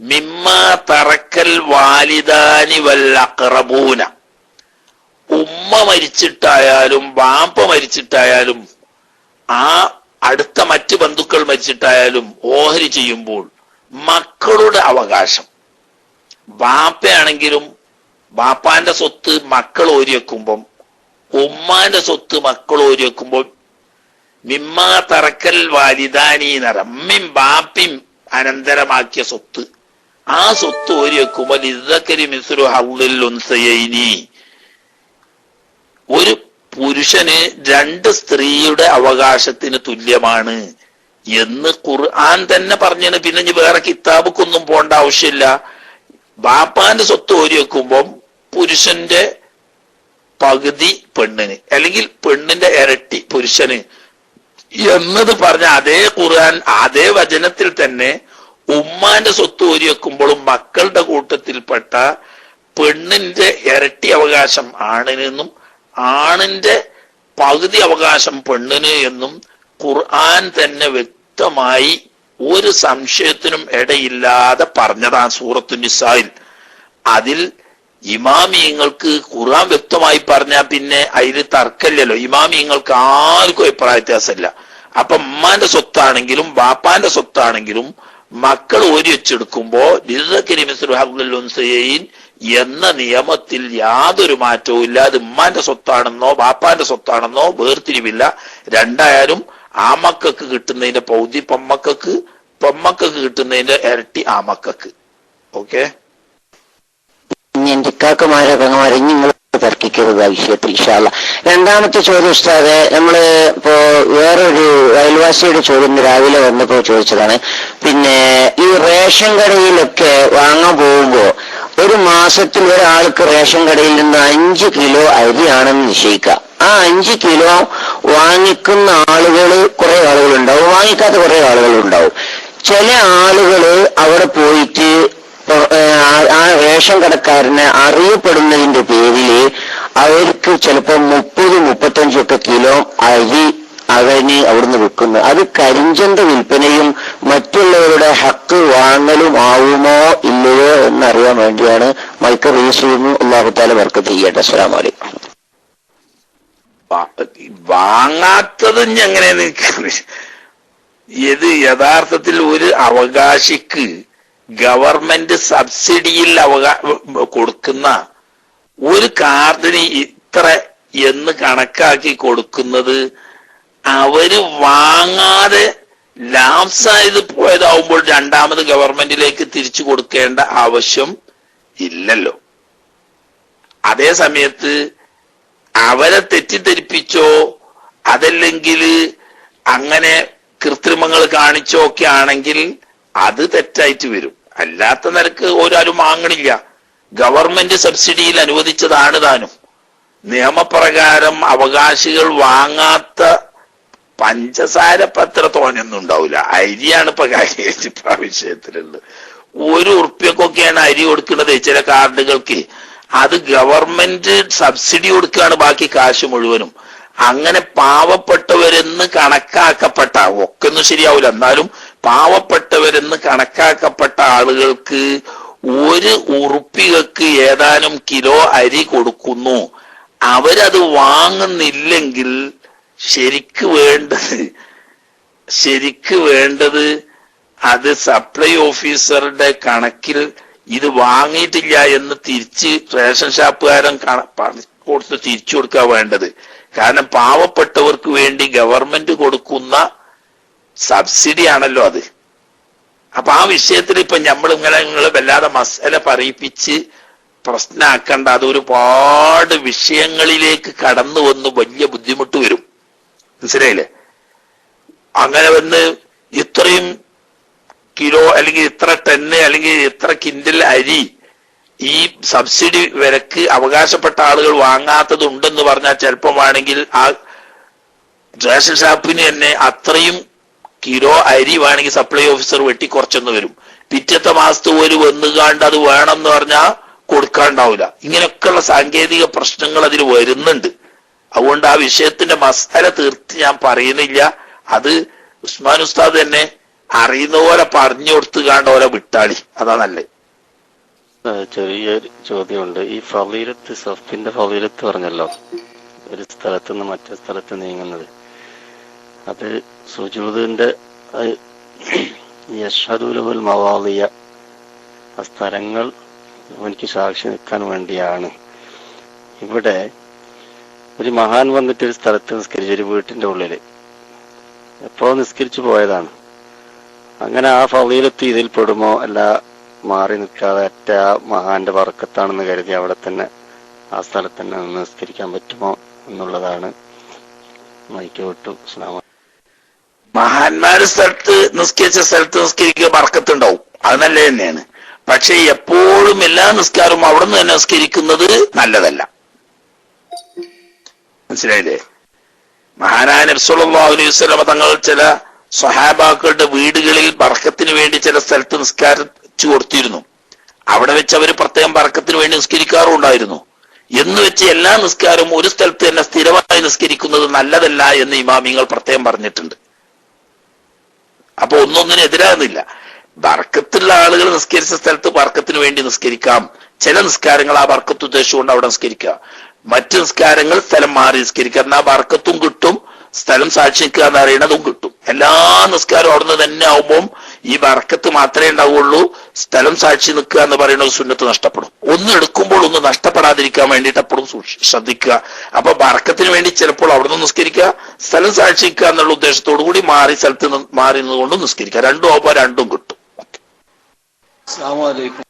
മിമ്മാ തറക്കൽ വാലിദാനി വൽ അഖറബൂന, ഉമ്മ മരിച്ചിട്ടായാലും ബാപ്പ മരിച്ചിട്ടായാലും ആ അടുത്ത മറ്റ് ബന്ധുക്കൾ മരിച്ചിട്ടായാലും ഓഹരി ചെയ്യുമ്പോൾ മക്കളുടെ അവകാശം, ബാപ്പയാണെങ്കിലും ബാപ്പാന്റെ സ്വത്ത് മക്കൾ ഓരി വെക്കുമ്പം ഉമ്മാന്റെ സ്വത്ത് മക്കൾ ഓരി വെക്കുമ്പോൾ മിമ്മാ തറക്കൽ വാലിദാനി എന്നറിയാം. ബാപ്പിം അനന്തരമാക്കിയ സ്വത്ത്, ആ സ്വത്ത് ഓരി വെക്കുമ്പോൾ ലിസ്സക്കരി മിസ്ലു ഹള്ളിൽ ഉൻസയൈനി, ഒരു പുരുഷന് രണ്ട് സ്ത്രീയുടെ അവകാശത്തിന് തുല്യമാണ് എന്ന് ഖുർആൻ തന്നെ പറഞ്ഞാണ്. പിന്നെ ഇനി വേറെ കിതാബുക്കൊന്നും പോകേണ്ട ആവശ്യമില്ല. ബാപ്പാന്റെ സ്വത്ത് ഓരി വെക്കുമ്പം പുരുഷന്റെ പകുതി പെണ്ണിന്, അല്ലെങ്കിൽ പെണ്ണിന്റെ ഇരട്ടി പുരുഷന് എന്നത് പറഞ്ഞ അതേ ഖുർആൻ അതേ വചനത്തിൽ തന്നെ ഉമ്മാന്റെ സ്വത്ത് ഓരി വെക്കുമ്പോഴും മക്കളുടെ കൂട്ടത്തിൽപ്പെട്ട പെണ്ണിന്റെ ഇരട്ടി അവകാശം ആണിനെന്നും ആണിന്റെ പകുതി അവകാശം പെണ്ണിന് എന്നും ഖുർആൻ തന്നെ വ്യക്തമായി ഒരു സംശയത്തിനും ഇടയില്ലാതെ പറഞ്ഞതാണ് സൂറത്തു നിസായിൽ. അതിൽ ഇമാമിയങ്ങൾക്ക് ഖുർആൻ വ്യക്തമായി പറഞ്ഞാൽ പിന്നെ അതിൽ തർക്കമില്ലല്ലോ. ഇമാമിയങ്ങൾക്ക് ആർക്കും അഭിപ്രായ വ്യത്യാസമില്ല. അപ്പൊ ഉമ്മാന്റെ സ്വത്താണെങ്കിലും ബാപ്പാന്റെ സ്വത്താണെങ്കിലും മക്കൾ ഓരി വെച്ചെടുക്കുമ്പോ എന്ന നിയമത്തിൽ യാതൊരു മാറ്റവും ഇല്ല. അത് ഉമ്മാന്റെ സ്വത്താണെന്നോ ബാപ്പാന്റെ സ്വത്താണെന്നോ വേർതിരിവില്ല. രണ്ടായാലും ആ മക്കൾക്ക് കിട്ടുന്നതിന്റെ പൗതി പെമ്മക്കൾക്ക്, പെമ്മക്കൾക്ക് കിട്ടുന്നതിന്റെ ഇരട്ടി ആ മക്കൾക്ക്. ഓക്കെ, ഇക്കാക്കമാരെ പെങ്ങമാരെ നിങ്ങൾ തർക്കിക്കരുത് ആ വിഷയത്തിൽ ഇൻഷാ അല്ലാഹ്. രണ്ടാമത്തെ ചോദ്യം ഉസ്താദെ, നമ്മള് ഇപ്പോ വേറൊരു അയൽവാസിയുടെ ചോദ്യം രാവിലെ വന്നപ്പോ ചോദിച്ചതാണ്. പിന്നെ ഈ റേഷൻ കടയിലൊക്കെ വാങ്ങാൻ പോകുമ്പോ ഒരു മാസത്തിൽ ഒരാൾക്ക് റേഷൻ കടയിൽ നിന്ന് 5 കിലോ അരിയാണെന്ന് നിശ്ചയിക്കുക. ആ 5 കിലോ വാങ്ങിക്കുന്ന ആളുകൾ കുറെ ആളുകളുണ്ടാവും, വാങ്ങിക്കാത്ത കുറെ ആളുകളുണ്ടാവും. ചില ആളുകള് അവിടെ പോയിട്ട് ആ റേഷൻ കടക്കാരനെ അറിയപ്പെടുന്നതിന്റെ പേരില് അവർക്ക് ചിലപ്പോ 30-35 കിലോ അരി അവന് അവിടുന്ന് വിൽക്കുന്നു. അത് കരിഞ്ചന്ത വിൽപ്പനയും മറ്റുള്ളവരുടെ ഹക്ക് വാങ്ങലും ആവുമോ ഇല്ലയോ എന്നറിയാൻ വേണ്ടിയാണ് മൈക്ക് റീസ് ചെയ്യുന്നു. അല്ലാഹു തആല ബർക്കത്ത് ചെയ്യട്ടെ. അസ്സലാമു അലൈക്കും. വാങ്ങാത്തത് എങ്ങനെയാന്ന് ഇത് യഥാർത്ഥത്തിൽ ഒരു അവകാശിക്ക് ഗവൺമെന്റ് സബ്സിഡിയിൽ കൊടുക്കുന്ന ഒരു കാർഡിന് ഇത്ര എന്ന് കണക്കാക്കി കൊടുക്കുന്നത് അവര് വാങ്ങാതെ ലാപ്സായത് പോയതാവുമ്പോൾ രണ്ടാമത് ഗവൺമെന്റിലേക്ക് തിരിച്ചു കൊടുക്കേണ്ട ആവശ്യം ഇല്ലല്ലോ. അതേ സമയത്ത് അവരെ തെറ്റിദ്ധരിപ്പിച്ചോ അതല്ലെങ്കിൽ അങ്ങനെ കൃത്രിമങ്ങൾ കാണിച്ചോ ഒക്കെ ആണെങ്കിൽ അത് തെറ്റായിട്ട് വരും. അല്ലാത്ത നിലക്ക് ഒരാരും വാങ്ങണില്ല. ഗവൺമെന്റ് സബ്സിഡിയിൽ അനുവദിച്ചതാണ് താനും. നിയമപ്രകാരം അവകാശികൾ വാങ്ങാത്ത പഞ്ചസാര പത്ര തോനൊന്നും ഉണ്ടാവില്ല. അരിയാണ് ഇപ്പൊ കാര്യം വിഷയത്തിലുള്ളത്. 1 ഉറുപ്പ്യക്കൊക്കെയാണ് അരി കൊടുക്കുന്നത് ചില കാർഡുകൾക്ക്. അത് ഗവൺമെന്റ് സബ്സിഡി കൊടുക്കുകയാണ് ബാക്കി കാശ് മുഴുവനും. അങ്ങനെ പാവപ്പെട്ടവരെന്ന് കണക്കാക്കപ്പെട്ട ഒക്കെ ഒന്നും ശരിയാവില്ല, എന്നാലും പാവപ്പെട്ടവരെന്ന് കണക്കാക്കപ്പെട്ട ആളുകൾക്ക് 1 ഉറുപ്പികക്ക് ഏതാനും കിലോ അരി കൊടുക്കുന്നു. അവരത് വാങ്ങുന്നില്ലെങ്കിൽ ശരിക്ക് വേണ്ടത് അത് സപ്ലൈ ഓഫീസറുടെ കണക്കിൽ ഇത് വാങ്ങിയിട്ടില്ല എന്ന് തിരിച്ച് റേഷൻ ഷാപ്പുകാരൻ കൊടുത്ത് തിരിച്ചു കൊടുക്കുക വേണ്ടത്. കാരണം പാവപ്പെട്ടവർക്ക് വേണ്ടി ഗവൺമെന്റ് കൊടുക്കുന്ന സബ്സിഡി ആണല്ലോ അത്. അപ്പൊ ആ വിഷയത്തിൽ ഇപ്പൊ നിങ്ങളെ വല്ലാതെ മസല പറയിപ്പിച്ച് പ്രശ്നമാക്കണ്ട. അത് ഒരുപാട് വിഷയങ്ങളിലേക്ക് കടന്നു വന്ന് വലിയ ബുദ്ധിമുട്ട് വരും. മനസ്സിലായില്ലേ? അങ്ങനെ വന്ന് ഇത്രയും കിലോ അല്ലെങ്കിൽ ഇത്ര ടണ്ണ് അല്ലെങ്കിൽ ഇത്ര കിൻഡൽ അരി ഈ സബ്സിഡി വിലക്ക് അവകാശപ്പെട്ട ആളുകൾ വാങ്ങാത്തത് ഉണ്ടെന്ന് പറഞ്ഞാൽ ചിലപ്പം വേണമെങ്കിൽ ആ റേഷൻ ഷാപ്പിന് തന്നെ അത്രയും കിലോ അരി വേണമെങ്കിൽ സപ്ലൈ ഓഫീസർ വെട്ടി കുറച്ചെന്ന് വരും. പിറ്റത്തെ മാസത്ത് ഒരു വന്നുകാണ്ട് അത് വേണമെന്ന് പറഞ്ഞാൽ കൊടുക്കാണ്ടാവില്ല. ഇങ്ങനെയൊക്കെയുള്ള സാങ്കേതിക പ്രശ്നങ്ങൾ അതിൽ വരുന്നുണ്ട്. അതുകൊണ്ട് ആ വിഷയത്തിന്റെ മസാല തീർത്ത് ഞാൻ പറയുന്നില്ല. അത് ഉസ്മാൻ ഉസ്താദ് തന്നെ അറിയുന്ന പോലെ പറഞ്ഞു കൊടുത്ത് കാണ്ട പോലെ വിട്ടാളി, അതാ നല്ലത്. ചെറിയൊരു ചോദ്യമുണ്ട്. ഈ ഫളീലത്ത്, സഫിന്റെ ഫളീലത്ത് പറഞ്ഞല്ലോ, ഒരു സ്ഥലത്ത് നിന്ന് മറ്റേ സ്ഥലത്ത് നീങ്ങുന്നത്, അത് സുജൂദിന്റെ യശ്ഹദുൽ മവാദിയ, ആ സ്ഥലങ്ങൾ എനിക്ക് സാക്ഷി നിൽക്കാൻ വേണ്ടിയാണ്. ഇവിടെ ഒരു മഹാൻ വന്നിട്ട് ഒരു സ്ഥലത്ത് നിസ്കരിച്ചു, ഒരു വീട്ടിന്റെ ഉള്ളില് എപ്പോഴും നിസ്കരിച്ചു പോയതാണ്. അങ്ങനെ ആ ഫളീലത്ത് ഇതിൽ പെടുമോ? അല്ല മാറി നിൽക്കാതെ ഒറ്റ ആ മഹാന്റെ ബർക്കത്താണെന്ന് കരുതി അവിടെ തന്നെ ആ സ്ഥലത്ത് തന്നെ നിന്ന് നിസ്കരിക്കാൻ പറ്റുമോ എന്നുള്ളതാണ്. മൈക്ക് വിട്ടു. മഹാന്മാര് സ്ഥലത്ത് നിസ്കരിച്ച സ്ഥലത്ത് നിസ്കരിക്കുക ബർക്കത്തുണ്ടാവും, അത് നല്ല തന്നെയാണ്. പക്ഷെ എപ്പോഴും എല്ലാ നിസ്കാരവും അവിടെ നിന്ന് തന്നെ നിസ്കരിക്കുന്നത് നല്ലതല്ല. മനസ്സിലായില്ലേ? മഹാനായ നബി സല്ലല്ലാഹു അലൈഹി വസല്ലം തങ്ങൾ ചില സ്വഹാബാക്കളുടെ വീടുകളിൽ ബർക്കത്തിന് വേണ്ടി ചില സ്ഥലത്ത് നിസ്കരിച്ചു കൊടുത്തിരുന്നു. അവിടെ വെച്ച് അവർ പ്രത്യേകം ബർക്കത്തിന് വേണ്ടി നിസ്കരിക്കാറും ഉണ്ടായിരുന്നു. എന്ന് വെച്ച് എല്ലാ നിസ്കാരവും ഒരു സ്ഥലത്ത് തന്നെ സ്ഥിരമായി നിസ്കരിക്കുന്നത് നല്ലതല്ല എന്ന് ഇമാമിങ്ങൾ പ്രത്യേകം പറഞ്ഞിട്ടുണ്ട്. അപ്പൊ ഒന്നൊന്നിനും എതിരാകുന്നില്ല. ബർക്കത്തുള്ള ആളുകൾ നിസ്കരിച്ച സ്ഥലത്ത് ബർക്കത്തിന് വേണ്ടി നിസ്കരിക്കാം. ചില നിസ്കാരങ്ങൾ ആ ബർക്കത്ത് ഉദ്ദേശിച്ചുകൊണ്ട് അവിടെ നിസ്കരിക്കുക, മറ്റു നിസ്കാരങ്ങൾ സ്ഥലം മാറി നിസ്കരിക്കുക. എന്നാൽ ബർക്കത്തും കിട്ടും, സ്ഥലം സാക്ഷി നിൽക്കുക എന്ന് അറിയണതും കിട്ടും. എല്ലാ നിസ്കാരവും അവിടുന്ന് തന്നെ ആവുമ്പം ഈ ബർക്കത്ത് മാത്രമേ ഉണ്ടാവുള്ളൂ. സ്ഥലം സാക്ഷി നിൽക്കുക എന്ന് പറയുന്നത് സുന്നത്ത് നഷ്ടപ്പെടും. ഒന്ന് എടുക്കുമ്പോൾ ഒന്ന് നഷ്ടപ്പെടാതിരിക്കാൻ വേണ്ടിയിട്ട് എപ്പോഴും ശ്രദ്ധിക്കുക. അപ്പൊ ബർക്കത്തിന് വേണ്ടി ചിലപ്പോൾ അവിടുന്ന് നിസ്കരിക്കുക, സ്ഥലം സാക്ഷി നിൽക്കുക എന്നുള്ള ഉദ്ദേശത്തോടു കൂടി മാറി സ്ഥലത്ത് മാറി നിന്നുകൊണ്ട് നിസ്കരിക്കുക. രണ്ടും ആവുമ്പോൾ രണ്ടും കിട്ടും. അസ്സലാമു അലൈക്കും.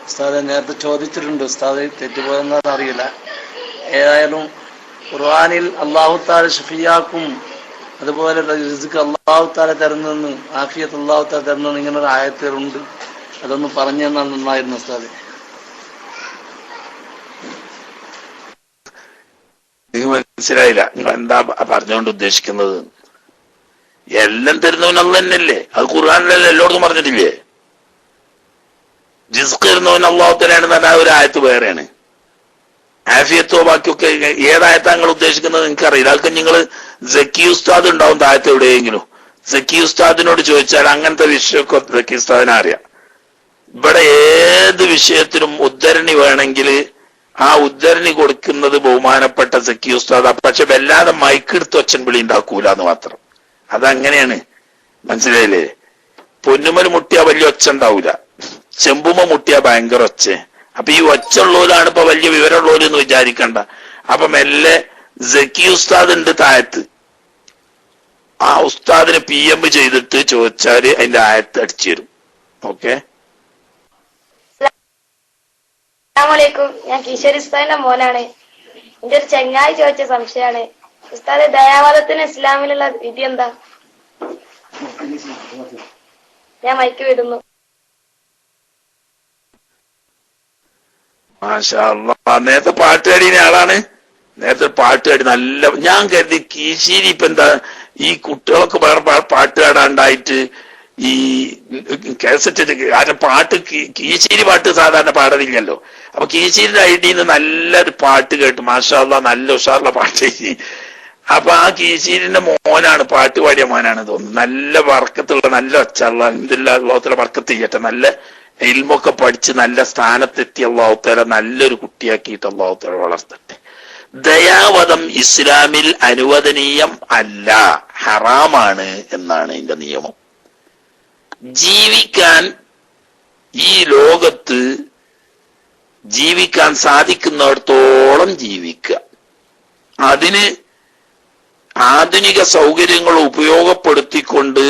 ഉസ്താദെ, നേരത്തെ ചോദിച്ചിട്ടുണ്ട്, ഉസ്താദ് തെറ്റുപോയെന്ന് അറിയില്ല. ഏതായാലും ഖുർആനിൽ അല്ലാഹു തആല ഷഫിയാക്കും അതുപോലെ റിസ്ക് അല്ലാഹു തആല തരുന്നെന്ന്, ആഫിയത്ത് അല്ലാഹു തആല തരുന്നെന്ന് ഇങ്ങനെ ഒരു ആയത്തുകളുണ്ട്. അതൊന്ന് പറഞ്ഞു തന്നാൽ നന്നായിരുന്നു ഉസ്താദ്. നിങ്ങൾക്ക് മനസ്സിലായില്ല നിങ്ങൾ എന്താ പറഞ്ഞുകൊണ്ട് ഉദ്ദേശിക്കുന്നത്? എല്ലാം തരുന്നവൻ അല്ലാഹു തന്നെയല്ലേ? അത് ഖുർആനിലല്ലേ എല്ലായിടത്തും പറഞ്ഞിട്ടില്ലേ? റിസ്ക് തരുന്നവൻ അല്ലാഹു തആലയാണെന്ന് പറഞ്ഞാൽ ഒരു ആയത്ത് വേറെയാണ്. ആഫിയത്തോ ബാക്കിയൊക്കെ ഏതായത്താ നിങ്ങൾ ഉദ്ദേശിക്കുന്നത് എനിക്കറിയില്ല. അതൊക്കെ നിങ്ങൾ സക്കി ഉസ്താദ് ഉണ്ടാവും താഴത്ത് എവിടെയെങ്കിലും. സക്കി ഉസ്താദിനോട് ചോദിച്ചാൽ അങ്ങനത്തെ വിഷയമൊക്കെ സക്കി ഉസ്താദിനെ അറിയാം. ഇവിടെ ഏത് വിഷയത്തിനും ഉദ്ധരണി വേണമെങ്കിൽ ആ ഉദ്ധരണി കൊടുക്കുന്നത് ബഹുമാനപ്പെട്ട സക്കി ഉസ്താദ്. പക്ഷെ വല്ലാതെ മൈക്കെടുത്ത് ഒച്ചൻ വിളി ഉണ്ടാക്കൂല എന്ന് മാത്രം. അതങ്ങനെയാണ്, മനസ്സിലായില്ലേ? പൊന്നുമൽ മുട്ടിയാ വലിയ ഒച്ച ഉണ്ടാവൂല, ചെമ്പുമ മുട്ടിയാ ഭയങ്കര ഒച്ച. അപ്പൊ ഈ ഒച്ച ഉള്ളവരാണ് ഇപ്പൊ വലിയ വിവരമുള്ളവര് എന്ന് വിചാരിക്കണ്ട. അപ്പൊ മെല്ലെ സക്കി ഉസ്താദ് ഉണ്ട് താഴത്ത്, ആ ഉസ്താദിന് PM ചെയ്തിട്ട് ചോദിച്ചാല് അതിന്റെ ആയത്ത് അടിച്ചു തരും. ഓക്കെ, അസ്സലാമലൈക്കും. ഞാൻ കിഷോർ ഉസ്താദിന്റെ മോനാണ്. എന്റെ ഒരു ചങ്ങായി ചോദിച്ച സംശയമാണ്. ഉസ്താദ്, ദയാവാദത്തിന് ഇസ്ലാമിലുള്ള വിധി എന്താ? ഞാൻ മൈക്ക് വിടുന്നു. മാഷാ അല്ലാഹ്. നേരത്തെ പാട്ടുകാരിനെ ആളാണ്, നേരത്തെ പാട്ടുകാരി നല്ല. ഞാൻ കരുതി കീശേരി ഇപ്പൊ എന്താ ഈ കുട്ടികളൊക്കെ വേറെ പാട്ടുകാരാണ്ടായിട്ട് ഈ കാസറ്റ് കാരണം പാട്ട് കീശേരി പാട്ട് സാധാരണ പാടലില്ലല്ലോ. അപ്പൊ കീശേരിയുടെ ഐഡിന്ന് നല്ലൊരു പാട്ട് കേട്ടു. മാഷാ അല്ലാഹ്, നല്ല ഉഷാറുള്ള പാട്ട്. അപ്പൊ ആ കീശേരിന്റെ മോനാണ്, പാട്ട് പാടിയ മോനാണ് തോന്നുന്നു. നല്ല വർക്കത്തുള്ള നല്ല ഒച്ചുള്ള അൽഹംദുലില്ലാഹ് വർക്കത്ത് ചെയ്യട്ടെ. നല്ല ഇൽമൊക്കെ പഠിച്ച് നല്ല സ്ഥാനത്തെത്തി അല്ലാഹു തആല നല്ലൊരു കുട്ടിയാക്കിയിട്ട് അല്ലാഹു തആല വളർത്തട്ടെ. ദയാവധം ഇസ്ലാമിൽ അനുവദനീയം അല്ല, ഹറാമാണ് എന്നാണ് ഇതിന്റെ നിയമം. ജീവിക്കാൻ ഈ ലോകത്ത് ജീവിക്കാൻ സാധിക്കുന്നിടത്തോളം ജീവിക്കുക, അതിന് ആധുനിക സൗകര്യങ്ങൾ ഉപയോഗപ്പെടുത്തിക്കൊണ്ട്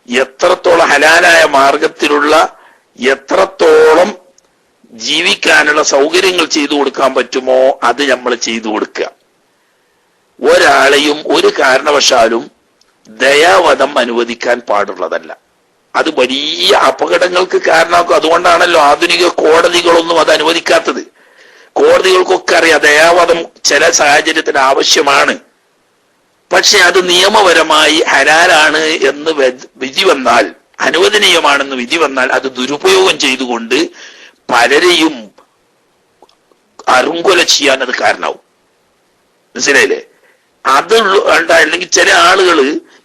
എത്രത്തോളം ഹലാലായ മാർഗത്തിലുള്ള എത്രത്തോളം ജീവിക്കാനുള്ള സൗകര്യങ്ങൾ ചെയ്തു കൊടുക്കാൻ പറ്റുമോ അത് നമ്മൾ ചെയ്തു കൊടുക്കുക. ഒരാളെയും ഒരു കാരണവശാലും ദയാവധം അനുവദിക്കാൻ പാടുള്ളതല്ല. അത് വലിയ അപകടങ്ങൾക്ക് കാരണമാക്കും. അതുകൊണ്ടാണല്ലോ ആധുനിക കോടതികളൊന്നും അത് അനുവദിക്കാത്തത്. കോടതികൾക്കൊക്കെ അറിയാം ദയാവധം ചില സാഹചര്യത്തിൽ ആവശ്യമാണ്. പക്ഷെ അത് നിയമപരമായി ഹലാലാണ് എന്ന് വിധി വന്നാൽ, അനുവദനീയമാണെന്ന് വിധി വന്നാൽ അത് ദുരുപയോഗം ചെയ്തുകൊണ്ട് പലരെയും അറുങ്കൊല ചെയ്യാൻ അത് കാരണമാവും. മനസ്സിലായില്ലേ? അത് അല്ലെങ്കിൽ ചില ആളുകൾ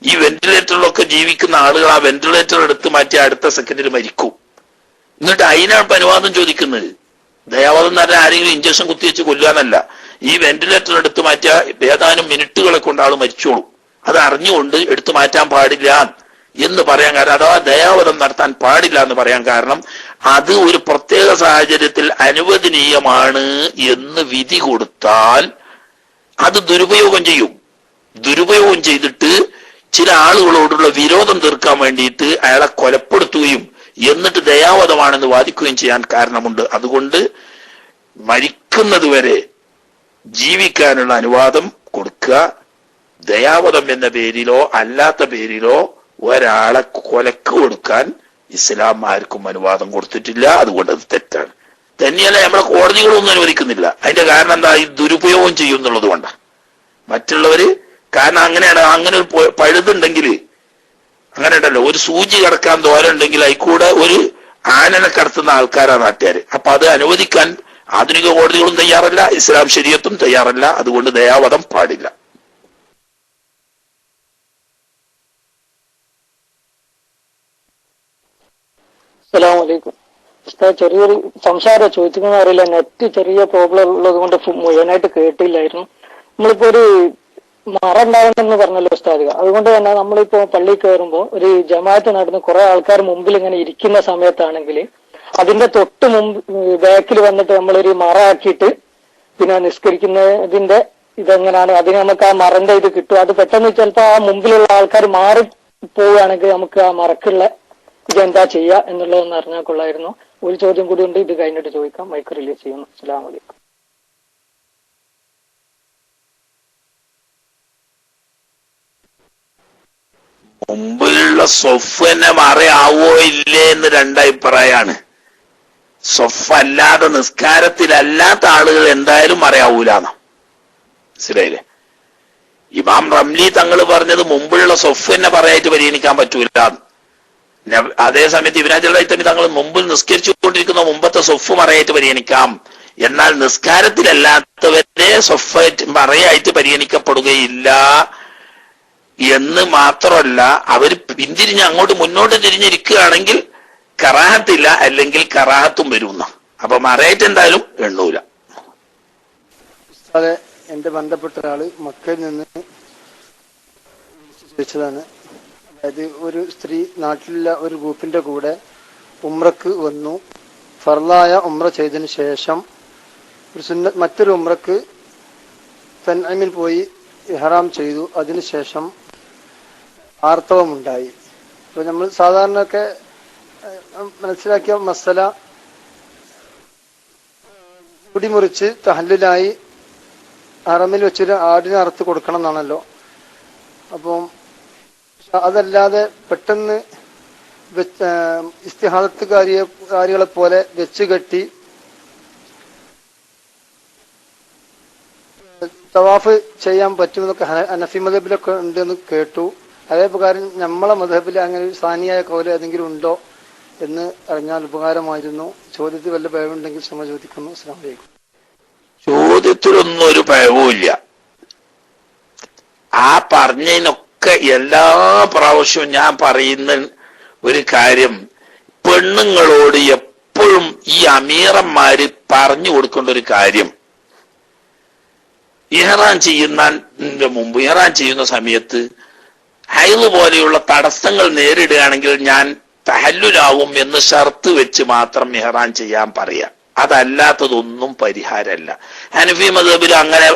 ഈ വെന്റിലേറ്ററിലൊക്കെ ജീവിക്കുന്ന ആളുകൾ ആ വെന്റിലേറ്റർ എടുത്ത് മാറ്റി അടുത്ത സെക്കൻഡിൽ മരിക്കും. എന്നിട്ട് അതിനാണ് അനുവാദം ചോദിക്കുന്നത്. ദയാവാദം എന്ന് പറഞ്ഞാൽ ആരെങ്കിലും ഇഞ്ചക്ഷൻ കുത്തിവെച്ച് കൊല്ലാനല്ല. ഈ വെന്റിലേറ്റർ എടുത്ത് മാറ്റിയ ഏതാനും മിനിറ്റുകളെ കൊണ്ട് ആൾ മരിച്ചോളും. അത് അറിഞ്ഞുകൊണ്ട് എടുത്തു മാറ്റാൻ പാടില്ല എന്ന് പറയാൻ കാരണം, അഥവാ ദയാവധം നടത്താൻ പാടില്ല എന്ന് പറയാൻ കാരണം അത് ഒരു പ്രത്യേക സാഹചര്യത്തിൽ അനുവദനീയമാണ് എന്ന് വിധി കൊടുത്താൽ അത് ദുരുപയോഗം ചെയ്യും. ദുരുപയോഗം ചെയ്തിട്ട് ചില ആളുകളോടുള്ള വിരോധം തീർക്കാൻ വേണ്ടിയിട്ട് അയാളെ കൊലപ്പെടുത്തുകയും എന്നിട്ട് ദയാവധമാണെന്ന് വാദിക്കുകയും ചെയ്യാൻ കാരണമുണ്ട്. അതുകൊണ്ട് മരിക്കുന്നത് വരെ ജീവിക്കാനുള്ള അനുവാദം കൊടുക്കുക. ദയാവധം എന്ന പേരിലോ അല്ലാത്ത പേരിലോ ഒരാളെ കൊലക്ക് കൊടുക്കാൻ ഇസ്ലാം ആർക്കും അനുവാദം കൊടുത്തിട്ടില്ല. അതുകൊണ്ട് അത് തെറ്റാണ്. തന്നെയല്ല നമ്മളെ കോടതികളൊന്നും അനുവദിക്കുന്നില്ല. അതിന്റെ കാരണം എന്താ? ഈ ദുരുപയോഗം ചെയ്യുന്നുള്ളത് കൊണ്ടാണ്. മറ്റുള്ളവര് കാരണം അങ്ങനെയാണ്. അങ്ങനെ ഒരു പഴുതുണ്ടെങ്കിൽ അങ്ങനെ ഉണ്ടല്ലോ, ഒരു സൂചി കടക്കാൻ ദൂരമുണ്ടെങ്കിൽ അതിൽക്കൂടെ ഒരു ആനനെ കടത്തുന്ന ആൾക്കാരാണ് നാട്ടുകാര്. അപ്പൊ അത് അനുവദിക്കാൻ ആധുനിക കോടതികളും തയ്യാറല്ല, ഇസ്ലാം ശരീഅത്തും തയ്യാറല്ല. അതുകൊണ്ട് ദയാവധം പാടില്ല. അസ്സലാമു അലൈക്കും. ചെറിയൊരു സംസാരം ചോദിക്കുന്നത് അറിയില്ല, നെറ്റ് ചെറിയ പ്രോബ്ലം ഉള്ളത് കൊണ്ട് മുഴുവനായിട്ട് കേട്ടില്ലായിരുന്നു. നമ്മളിപ്പോ ഒരു മറ ഉണ്ടാവണമെന്ന് പറഞ്ഞല്ലോ ഉസ്താദ്. അതുകൊണ്ട് തന്നെ നമ്മളിപ്പോ പള്ളിയിൽ കയറുമ്പോ ഒരു ജമാഅത്ത് നടന്ന് കുറെ ആൾക്കാർ മുമ്പിൽ ഇങ്ങനെ ഇരിക്കുന്ന സമയത്താണെങ്കിൽ അതിന്റെ തൊട്ട് മുമ്പ് ബാക്കിൽ വന്നിട്ട് നമ്മളൊരു മറ ആക്കിയിട്ട് പിന്നെ നിസ്കരിക്കുന്നതിന്റെ ഇതെങ്ങനെയാണ് അതിന് നമുക്ക് ആ മറന്റെ ഇത് കിട്ടും. അത് പെട്ടെന്ന് ചിലപ്പോ ആ മുമ്പിലുള്ള ആൾക്കാർ മാറി പോവുകയാണെങ്കിൽ നമുക്ക് ആ മറക്കുള്ള ഇതെന്താ ചെയ്യുക എന്നുള്ളതെന്ന് അറിഞ്ഞാൽ കൊള്ളായിരുന്നു. ഒരു ചോദ്യം കൂടി ഉണ്ട്, ഇത് കഴിഞ്ഞിട്ട് ചോദിക്കാം. മൈക്ക് റിലീസ് ചെയ്യുന്നു. അസ്സലാമു അലൈക്കും. മുമ്പിലുള്ള സൊഫിനെ മറയാവോ ഇല്ലേ എന്ന് രണ്ടഭിപ്രായമാണ്. സൊഫ് അല്ലാതെ നിസ്കാരത്തിലല്ലാത്ത ആളുകൾ എന്തായാലും മറയാവൂലെന്ന്. മനസ്സിലായില്ലേ? ഇമാം റംലി തങ്ങൾ പറഞ്ഞത് മുമ്പിലുള്ള സൊഫിനെ പറയായിട്ട് പരിഗണിക്കാൻ പറ്റൂല. അതേസമയത്ത് ഇബ്രാഹിം തങ്ങൾ മുമ്പിൽ നിസ്കരിച്ചുകൊണ്ടിരിക്കുന്ന മുമ്പത്തെ സൊഫ് മറയായിട്ട് പരിഗണിക്കാം. എന്നാൽ നിസ്കാരത്തിലല്ലാത്തവരെ സൊഫായിട്ട് മറയായിട്ട് പരിഗണിക്കപ്പെടുകയില്ല എന്ന് മാത്രമല്ല, അവർ പിന്തിരിഞ്ഞ് അങ്ങോട്ട് മുന്നോട്ട് തിരിഞ്ഞിരിക്കുകയാണെങ്കിൽ കറാഹത്തില്ല, അല്ലെങ്കിൽ കറാഹത്തും വരുന്ന. അപ്പൊ മറയായിട്ട് എന്തായാലും എണ്ണൂല. അതെ, എന്റെ ബന്ധപ്പെട്ട ഒരാള് മക്കയിൽ നിന്ന് ചോദിച്ചതാണ്. അതായത് ഒരു സ്ത്രീ നാട്ടിലുള്ള ഒരു ഗ്രൂപ്പിന്റെ കൂടെ ഉംറക്ക് വന്നു. ഫർളായ ഉംറ ചെയ്തതിന് ശേഷം ഒരു മറ്റൊരു ഉംറക്ക് തൻഈമിൽ പോയി ഇഹ്റാം ചെയ്തു. അതിനുശേഷം ആർത്തവമുണ്ടായി. അപ്പൊ നമ്മൾ സാധാരണയൊക്കെ മനസ്സിലാക്കിയ മസല മുടിമുറിച്ച് തഹല്ലുലായി ഹറമിൽ വെച്ചൊരു ആടിനെ അറുത്ത് കൊടുക്കണം എന്നാണല്ലോ. അപ്പം അതല്ലാതെ പെട്ടെന്ന് ഇസ്തിഹാദത്തുകാരികളെ പോലെ വെച്ച് കെട്ടി തവാഫ് ചെയ്യാൻ പറ്റുമെന്നൊക്കെ ഹനഫി മദ്ഹബിലൊക്കെ ഉണ്ടെന്ന് കേട്ടു. അതേ പ്രകാരം നമ്മളെ മദ്ഹബിൽ അങ്ങനെ ഒരു സാനിയായ കൗല് ഏതെങ്കിലും ഉണ്ടോ എന്ന് അറിഞ്ഞാൽ ഉപകാരമായിരുന്നു. ചോദ്യത്തിൽ വല്ല ഭയമുണ്ടെങ്കിൽ ക്ഷമ ചോദിക്കുന്നു. അസ്സലാമു അലൈക്കും. ചോദ്യത്തിലൊന്നും ഒരു ഭയവുമില്ല. ആ പറഞ്ഞതിനൊക്കെ എല്ലാ പ്രാവശ്യവും ഞാൻ പറയുന്ന ഒരു കാര്യം, പെണ്ണുങ്ങളോട് എപ്പോഴും ഈ അമീറന്മാര് പറഞ്ഞു കൊടുക്കേണ്ട ഒരു കാര്യം, ഇഹ്റാം ചെയ്യുന്നതിന്റെ മുമ്പ് ഇഹ്റാം ചെയ്യുന്ന സമയത്ത് ഹൈദ് പോലെയുള്ള തടസ്സങ്ങൾ നേരിടുകയാണെങ്കിൽ ഞാൻ തഹല്ലുലാവും എന്ന് ഷർത്ത് വെച്ച് മാത്രം ഇഹ്റാം ചെയ്യാൻ പറയാം. അതല്ലാത്തതൊന്നും പരിഹാരമല്ല. ഹനഫി മദ്ഹബിൽ അങ്ങനെ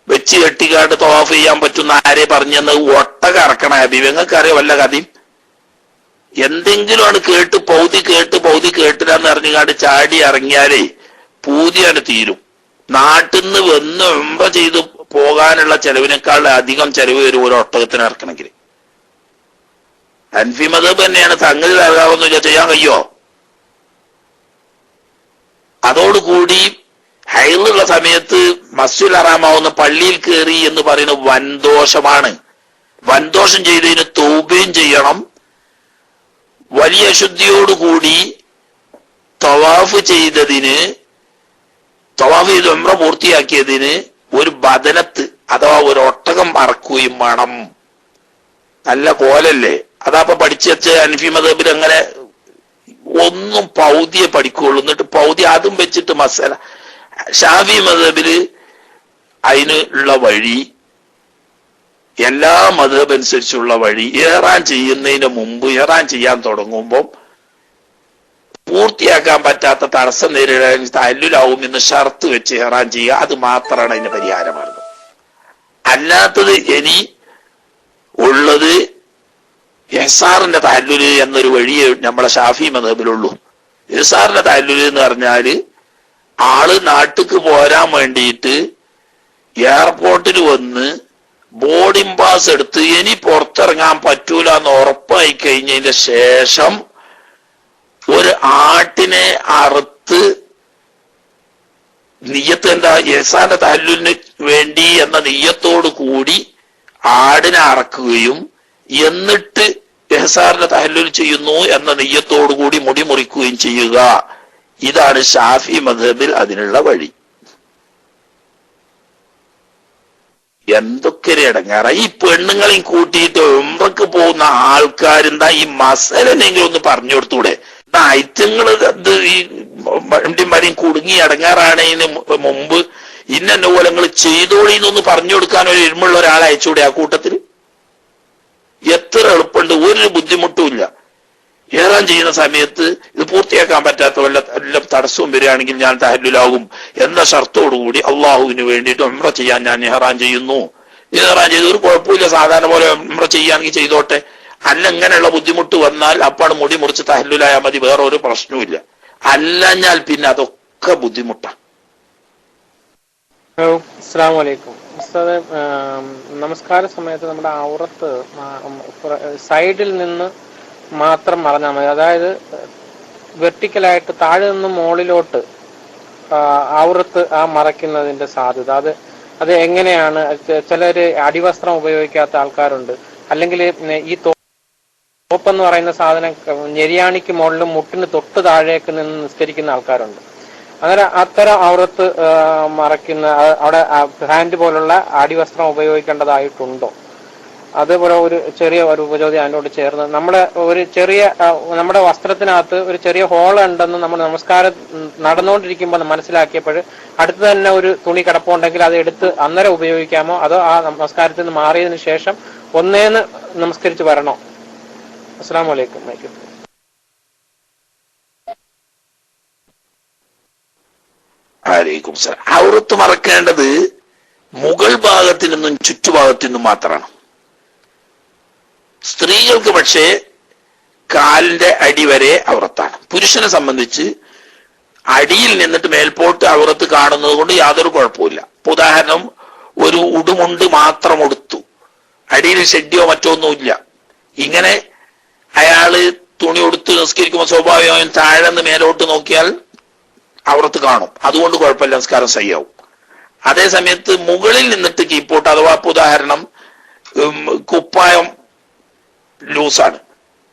വെച്ച് കെട്ടിക്കാട്ട് തവാഫ് ചെയ്യാൻ പറ്റുന്ന ആരെ പറഞ്ഞെന്ന് ഒട്ടക ഇറക്കണ ഹബീബ്. നിങ്ങൾക്ക് അറിയാം വല്ല കഥയും? എന്തെങ്കിലും ആണ് കേട്ട് പൗതി കേട്ടില്ലാന്ന് അറിഞ്ഞുകാണ്ട് ചാടി ഇറങ്ങിയാലേ പൂതിയാണ് തീരും. നാട്ടിൽ നിന്ന് വന്ന് ഉംറ ചെയ്ത് പോകാനുള്ള ചെലവിനേക്കാൾ അധികം ചെലവ് വരും ഒരു ഒട്ടകത്തിന് ഇറക്കണമെങ്കിൽ. ഹനഫി മദ്ഹബ് തന്നെയാണ്, സംഗതി തകരാവുന്നില്ല, ചെയ്യാൻ കഴിയോ? അതോടുകൂടി ഹൈലുള്ള സമയത്ത് മസ്ജിദുൽ ഹറാമാവുന്ന പള്ളിയിൽ കയറി എന്ന് പറയുന്നത് വൻദോഷമാണ്. വൻദോഷം ചെയ്തതിന് തൗബയും ചെയ്യണം. വലിയ ശുദ്ധിയോടുകൂടി തവാഫ് ചെയ്തതിന്, തവാഫ് ചെയ്ത് ഉംറ പൂർത്തിയാക്കിയതിന് ഒരു ബദനത്ത് അഥവാ ഒരു ഒട്ടകം അറക്കുകയും വേണം. നല്ല കോലല്ലേ? അതാപ്പൊ പഠിച്ചു വെച്ച ഹനഫി മദ്ഹബിൽ അങ്ങനെ ഒന്നും പൗതിയെ പഠിക്കുകയുള്ളൂ, എന്നിട്ട് പൗതി അതും വെച്ചിട്ട് മസല. ഷാഫി മദ്ഹബില് അതിന് ഉള്ള വഴി, എല്ലാ മദ്ഹബ് അനുസരിച്ചുള്ള വഴി, ഏറാൻ ചെയ്യുന്നതിന് മുമ്പ്, ഏറാൻ ചെയ്യാൻ തുടങ്ങുമ്പോൾ പൂർത്തിയാക്കാൻ പറ്റാത്ത തടസ്സം നേരിടാൻ തഹല്ലുലാവും എന്ന് ഷർത്ത് വെച്ച് ഏറാൻ ചെയ്യുക. അത് മാത്രമാണ് അതിന്റെ പരിഹാരമാർഗം. അല്ലാത്തത് ഇനി ഉള്ളത് ഇഹ്സാറിന്റെ തഹല്ലുല് എന്നൊരു വഴിയേ നമ്മളെ ഷാഫി മദ്ഹബിലുള്ളൂ. ഇഹ്സാറിന്റെ തഹല്ലുല് എന്ന് പറഞ്ഞാല് ആള് നാട്ടിക്ക് പോരാൻ വേണ്ടിയിട്ട് എയർപോർട്ടിൽ വന്ന് ബോർഡിംഗ് പാസ് എടുത്ത് ഇനി പുറത്തിറങ്ങാൻ പറ്റൂല എന്ന് ഉറപ്പായി കഴിഞ്ഞതിന്റെ ശേഷം ഒരു ആട്ടിനെ അറുത്ത് നിയ്യത്ത് എന്താ, ഇഹ്സാന്റെ തഹല്ലുലിന് വേണ്ടി എന്ന നിയ്യത്തോടു കൂടി ആടിനെ അറക്കുകയും എന്നിട്ട് ഇഹ്സാറിന്റെ തഹല്ലുൽ ചെയ്യുന്നു എന്ന നിയ്യത്തോടു കൂടി മുടി മുറിക്കുകയും ചെയ്യുക. ഇതാണ് ഷാഫി മദ്ഹബിൽ അതിനുള്ള വഴി. എന്തൊക്കെ ഇടങ്ങാറ ഈ പെണ്ണുങ്ങളെയും കൂട്ടിയിട്ട് ഉംറക്ക് പോകുന്ന ആൾക്കാരെന്താ ഈ മസലെങ്കിലും ഒന്ന് പറഞ്ഞു കൊടുത്തൂടെ? ഐറ്റങ്ങള് ഈ വണ്ടിമാരെയും കുടുങ്ങി അടങ്ങാറാണതിന് മുമ്പ് ഇന്ന പോലെ നിങ്ങൾ ചെയ്തോളിന്നൊന്ന് പറഞ്ഞു കൊടുക്കാൻ ഒരു എഴുമുള്ള ഒരാളെ അയച്ചൂടെ ആ കൂട്ടത്തിൽ? എത്ര എളുപ്പമുണ്ട്, ഒരു ബുദ്ധിമുട്ടും ഇല്ല. ഏറാൻ ചെയ്യുന്ന സമയത്ത് ഇത് പൂർത്തിയാക്കാൻ പറ്റാത്ത വല്ല തടസ്സവും വരികയാണെങ്കിൽ ഞാൻ തഹല്ലുലാകും എന്ന ഷർത്തോടുകൂടി അള്ളാഹുവിന് വേണ്ടിയിട്ട് ഉംറ ചെയ്യാൻ ഞാൻ ഇഹ്റാം ചെയ്യുന്നു. ഇഹ്റാം ചെയ്ത് ഒരു കുഴപ്പമില്ല, സാധാരണ പോലെ ഉംറ ചെയ്യാണെങ്കിൽ ചെയ്തോട്ടെ. അല്ല ഇങ്ങനെയുള്ള ബുദ്ധിമുട്ട് വന്നാൽ അപ്പാണ് മുടി മുറിച്ച് തഹല്ലുലായാൽ മതി, വേറെ ഒരു പ്രശ്നവുമില്ല. അല്ലഞ്ഞാൽ പിന്നെ അതൊക്കെ ബുദ്ധിമുട്ടാണ്. അസ്സലാമു അലൈക്കും. ഉസ്താദേ, നമസ്കാര സമയത്ത് നമ്മുടെ ഔറത്ത് സൈഡിൽ നിന്ന് മാത്രം മറഞ്ഞാൽ മതി. അതായത് വെർട്ടിക്കലായിട്ട് താഴെ നിന്ന് മുകളിലോട്ട് ഔറത്ത് മറയ്ക്കുന്നതിന്റെ സാധ്യത അത് എങ്ങനെയാണ്? ചിലര് അടിവസ്ത്രം ഉപയോഗിക്കാത്ത ആൾക്കാരുണ്ട്. അല്ലെങ്കിൽ ഈ തോപ്പെന്ന് പറയുന്ന സാധനം ഞെരിയാണിക്ക് മുകളിലും മുട്ടിന് തൊട്ട് താഴേക്ക് നിന്ന് നിസ്കരിക്കുന്ന ആൾക്കാരുണ്ട്. അങ്ങനെ അത്തരം ഔറത്ത് മറയ്ക്കുന്ന അവിടെ ഹാൻഡ് പോലുള്ള അടിവസ്ത്രം ഉപയോഗിക്കേണ്ടതായിട്ടുണ്ടോ? അതേപോലെ ഒരു ചെറിയ ഒരു ഉപചോദ്യം അതിനോട് ചേർന്ന് നമ്മുടെ വസ്ത്രത്തിനകത്ത് ഒരു ചെറിയ ഹോൾ ഉണ്ടെന്ന് നമ്മൾ നമസ്കാരം നടന്നുകൊണ്ടിരിക്കുമ്പോൾ മനസ്സിലാക്കിയപ്പോൾ അടുത്ത് തന്നെ ഒരു തുണി കിടപ്പുണ്ടെങ്കിൽ അത് എടുത്ത് അന്നേരം ഉപയോഗിക്കാമോ, അതോ ആ നമസ്കാരത്തിൽ നിന്ന് മാറിയതിനു ശേഷം ഒന്നേന്ന് നമസ്കരിച്ച് വരണോ? അസ്സലാമു അലൈക്കും. അലൈക്കും സലാം. ഔറത്ത് മറക്കേണ്ടത് മുകൾ ഭാഗത്തിൽ നിന്നും ചുറ്റുഭാഗത്തു നിന്നും മാത്രമാണ്. സ്ത്രീകൾക്ക് പക്ഷേ കാലിന്റെ അടി വരെ ഔറത്താണ്. പുരുഷനെ സംബന്ധിച്ച് അടിയിൽ നിന്നിട്ട് മേൽപോട്ട് ഔറത്ത് കാണുന്നത് കൊണ്ട് യാതൊരു കുഴപ്പമില്ല. ഉദാഹരണം, ഒരു ഉടുമുണ്ട് മാത്രം എടുത്തു, അടിയിൽ ഷെഡിയോ മറ്റോ ഒന്നുമില്ല. ഇങ്ങനെ അയാള് തുണി ഉടുത്ത് നിസ്കരിക്കുമ്പോൾ സ്വാഭാവികമായും താഴെ നിന്ന് മേലോട്ട് നോക്കിയാൽ ഔറത്ത് കാണും. അതുകൊണ്ട് കുഴപ്പമില്ല, നിസ്കാരം സഹിയാവും. അതേ സമയത്ത് മുകളിൽ നിന്നിട്ട് കീപ്പോട്ട്, അഥവാ ഉദാഹരണം കുപ്പായം ലൂസാണ്,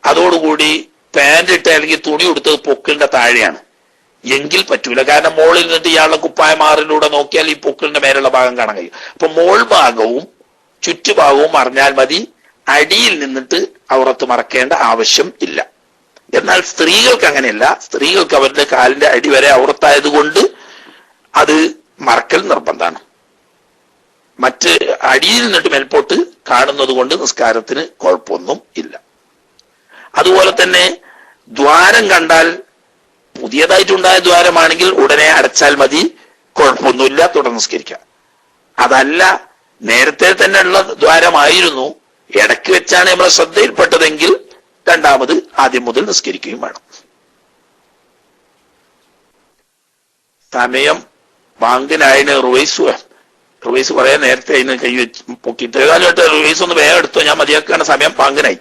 അതോടുകൂടി പാന്റ് ഇട്ട് അല്ലെങ്കിൽ തുണി ഉടുത്തത് പൊക്കിളിന്റെ താഴെയാണ് എങ്കിൽ പറ്റൂല. കാരണം മുകളിൽ നിന്നിട്ട് ഇയാളുടെ കുപ്പായ മാറിലൂടെ നോക്കിയാൽ ഈ പൊക്കിളിന്റെ മേലുള്ള ഭാഗം കാണാൻ കഴിയും. അപ്പൊ മോൾ ഭാഗവും ചുറ്റുഭാഗവും അറിഞ്ഞാൽ മതി, അടിയിൽ നിന്നിട്ട് ഔറത്ത് മറക്കേണ്ട ആവശ്യം ഇല്ല. എന്നാൽ സ്ത്രീകൾക്ക് അങ്ങനെയല്ല. സ്ത്രീകൾക്ക് അവരുടെ കാലിന്റെ അടി വരെ ഔറത്തായത് കൊണ്ട് അത് മറക്കൽ നിർബന്ധമാണ്. മറ്റ് അടിയിൽ നിന്നിട്ട് മേൽപോട്ട് കാണുന്നത് കൊണ്ട് നിസ്കാരത്തിന് കുഴപ്പമൊന്നും ഇല്ല. അതുപോലെ തന്നെ ദ്വാരം കണ്ടാൽ പുതിയതായിട്ടുണ്ടായ ദ്വാരമാണെങ്കിൽ ഉടനെ അടച്ചാൽ മതി, കുഴപ്പമൊന്നുമില്ല, തുടർന്ന് നിസ്കരിക്കാം. അതല്ല നേരത്തെ തന്നെ ഉള്ള ദ്വാരമായിരുന്നു, ഇടയ്ക്ക് വെച്ചാണ് നമ്മളെ ശ്രദ്ധയിൽപ്പെട്ടതെങ്കിൽ രണ്ടാമത് ആദ്യം മുതൽ നിസ്കരിക്കുകയും വേണം. സമയം ബാങ്കിനായതിന് റുവൈസ് പറയാൻ നേരത്തെ അതിന് കൈ വെച്ച് പൊക്കിയിട്ട് കാലമായിട്ട് റുവൈസ് ഒന്ന് വേഗം എടുത്തോ, ഞാൻ മതിയാക്കാണ്, സമയം ബാങ്കിനായി.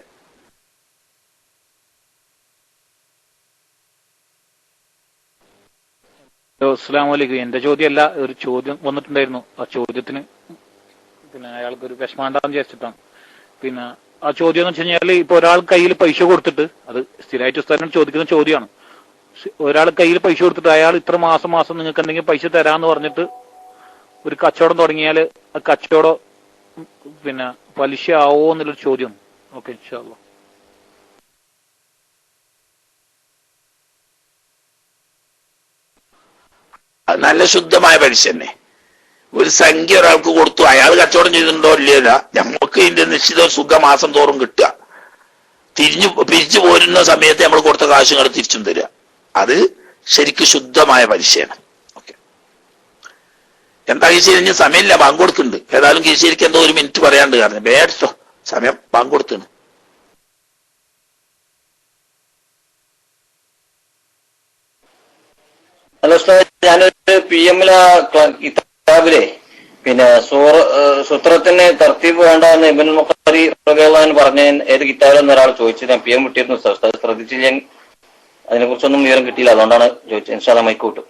അസ്സലാമു അലൈക്കും. എന്റെ ചോദ്യമല്ല, ഒരു ചോദ്യം വന്നിട്ടുണ്ടായിരുന്നു. ആ ചോദ്യത്തിന് പിന്നെ അയാൾക്ക് ഒരു വിഷമാണ്ടാന്ന് വിചാരിച്ചിട്ടാണ്. പിന്നെ ആ ചോദ്യം എന്ന് വെച്ച് കഴിഞ്ഞാൽ, ഇപ്പൊ ഒരാൾ കയ്യിൽ പൈസ കൊടുത്തിട്ട്, അത് സ്ഥിരമായിട്ട് ഉസ്താദിനോട് ചോദിക്കുന്ന ചോദ്യമാണ്. ഒരാൾ കയ്യിൽ പൈസ കൊടുത്തിട്ട് അയാൾ ഇത്ര മാസം നിങ്ങൾക്ക് എന്തെങ്കിലും പൈസ തരാന്ന് പറഞ്ഞിട്ട് ഒരു കച്ചവടം തുടങ്ങിയാൽ ആ കച്ചവടം പിന്നെ പലിശ ആവോ എന്നുള്ളൊരു ചോദ്യം. ഓക്കെ, ഇൻഷാ അല്ലാഹ്. നല്ല ശുദ്ധമായ പലിശ തന്നെ. ഒരു സംഖ്യ ഒരാൾക്ക് കൊടുത്തു, അയാൾ കച്ചവടം ചെയ്തിട്ടുണ്ടോ ഇല്ലല്ല, നമുക്ക് ഇതിന്റെ നിശ്ചിത സുഖ മാസം തോറും കിട്ടുക. പിരിച്ചു പോരുന്ന സമയത്ത് നമ്മൾ കൊടുത്ത കാശുകൾ തിരിച്ചും തരിക. അത് ശരിക്കും ശുദ്ധമായ പലിശയാണ്. ഓക്കെ, എന്താ കീശേരി സമയമില്ല, ബാങ്ക് കൊടുക്കുന്നുണ്ട്. ഏതായാലും കീശേരിക്ക് എന്തോ ഒരു മിനിറ്റ് പറയാണ്ട് കാരണം വേട്ടോ, സമയം ബാങ്ക് കൊടുത്താണ്. ഹലോ ഉസ്താദ്, ഞാനൊരു PM കിതാബിലെ പിന്നെ സൂത്രത്തിന് തർത്തീബ് വേണ്ടെന്ന് ഇബ്നുൽ മുഖരി റളിയല്ലാഹു പറഞ്ഞ ഏത് കിതാബിലെന്ന് ഒരാൾ ചോദിച്ചത് ഞാൻ PM വിട്ടിരുന്നു. ഉസ്താദ് ശ്രദ്ധിച്ചില്ല, അതിനെ കുറിച്ചൊന്നും വിവരം കിട്ടിയില്ല, അതുകൊണ്ടാണ് ചോദിച്ചത്. ഇൻഷാ അല്ലാഹ് മൈക്ക് കിട്ടും.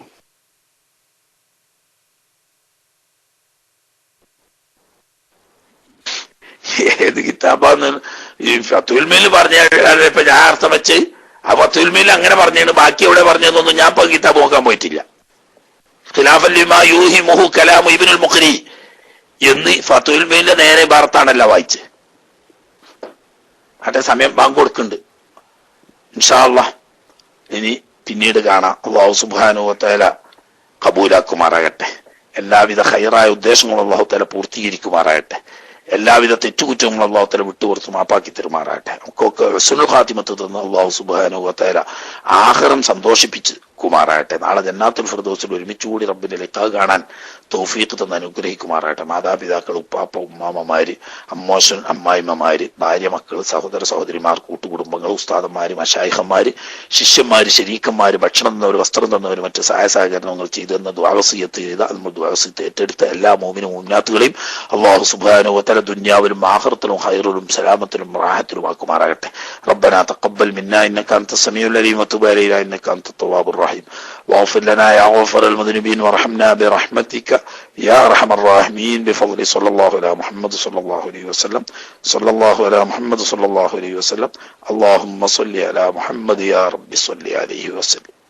ഏത് കിതാബാന്ന് ഈ ഫത്തുൽ മീൽ പറഞ്ഞ ഇപ്പൊ ഞാൻ അർത്ഥം വെച്ച് ആ ഫത്തുൽ മീൽ അങ്ങനെ പറഞ്ഞാണ്. ബാക്കി എവിടെ പറഞ്ഞതൊന്നും ഞാൻ ഇപ്പൊ കിതാബ് നോക്കാൻ പോയിട്ടില്ല. ഖിലാഫൻ ലിമാ യൂഹിമുഹു കലാമു ഇബ്നുൽ മുഖരി എന്ന് ഫത്തുൽ മീലിന്റെ നേരെ ഭാരത്താണല്ല വായിച്ച്. അതേ സമയം ബാങ്ക് കൊടുക്കുന്നുണ്ട്. ഇൻഷാ അല്ലാഹ് ഇനി പിന്നീട് കാണാം. അല്ലാഹു സുബ്ഹാനഹു വ തആല കബൂലാക്കുമാറാകട്ടെ. എല്ലാവിധ ഖൈറായ ഉദ്ദേശങ്ങളും അല്ലാഹു തആല പൂർത്തീകരിക്കുമാറാകട്ടെ. എല്ലാവിധ തെറ്റുകുറ്റങ്ങളും അല്ലാഹു തആല വിട്ടുപുറത്ത് മാപ്പാക്കി തരുമാറാകട്ടെ. നമുക്കൊക്കെ ഹുസ്നുൽ ഖാത്തിമത്ത് തന്ന അല്ലാഹു സുബ്ഹാനഹു വ തആല ആഖിറം സന്തോഷിപ്പിച്ച് കുമാറാകട്ടെ. നാളെ ജന്നാത്തുൽ ഫിർദൗസിൽ ഒരുമിച്ച് കൂടി റബ്ബിന്റെ ലിഖാ കാണാൻ തൗഫീഖ് തന്ന് അനുഗ്രഹിക്കുമാറാകട്ടെ. മാതാപിതാക്കൾ, ഉപ്പാപ്പ, ഉമ്മാമ്മമാര്, അമ്മോശൻ, അമ്മായിമ്മമാര്, ഭാര്യ, മക്കൾ, സഹോദര സഹോദരിമാർ, കൂട്ടുകുടുംബങ്ങൾ, ഉസ്താദന്മാര്, മശായിഖന്മാര്, ശിഷ്യന്മാര്, ശരീക്കന്മാര്, ഭക്ഷണം തന്നവർ, വസ്ത്രം തന്നവർ, മറ്റ് സഹായ സഹകരണങ്ങൾ ചെയ്തെന്ന് ദുആവസിയത്ത് ചെയ്ത നമ്മൾ ദുആവസിയത്ത് ഏറ്റെടുത്ത എല്ലാ മോമിനും മുന്നാത്തുകളെയും അല്ലാഹു സുബ്ഹാനഹു വ തആല ദുനിയാവിലും ആഖിറത്തിലും ഖൈറിലും സലാമത്തിലും റാഹത്തിലും ആക്കുമാറാകട്ടെ. റബ്ബനാ തഖബ്ബൽ മിന്നാ ഇന്നക അൻത സമീഉൽ അലീം വതുബ് അലൈനാ ഇന്നക അൻത തവ്വാബുർ റഹീം. واغفر لنا يا غافر المذنبين وارحمنا برحمتك يا ارحم الراحمين بفضل صلى الله على محمد صلى الله عليه وسلم صلى الله على محمد صلى الله عليه وسلم اللهم صل على محمد يا رب صل عليه وسلم.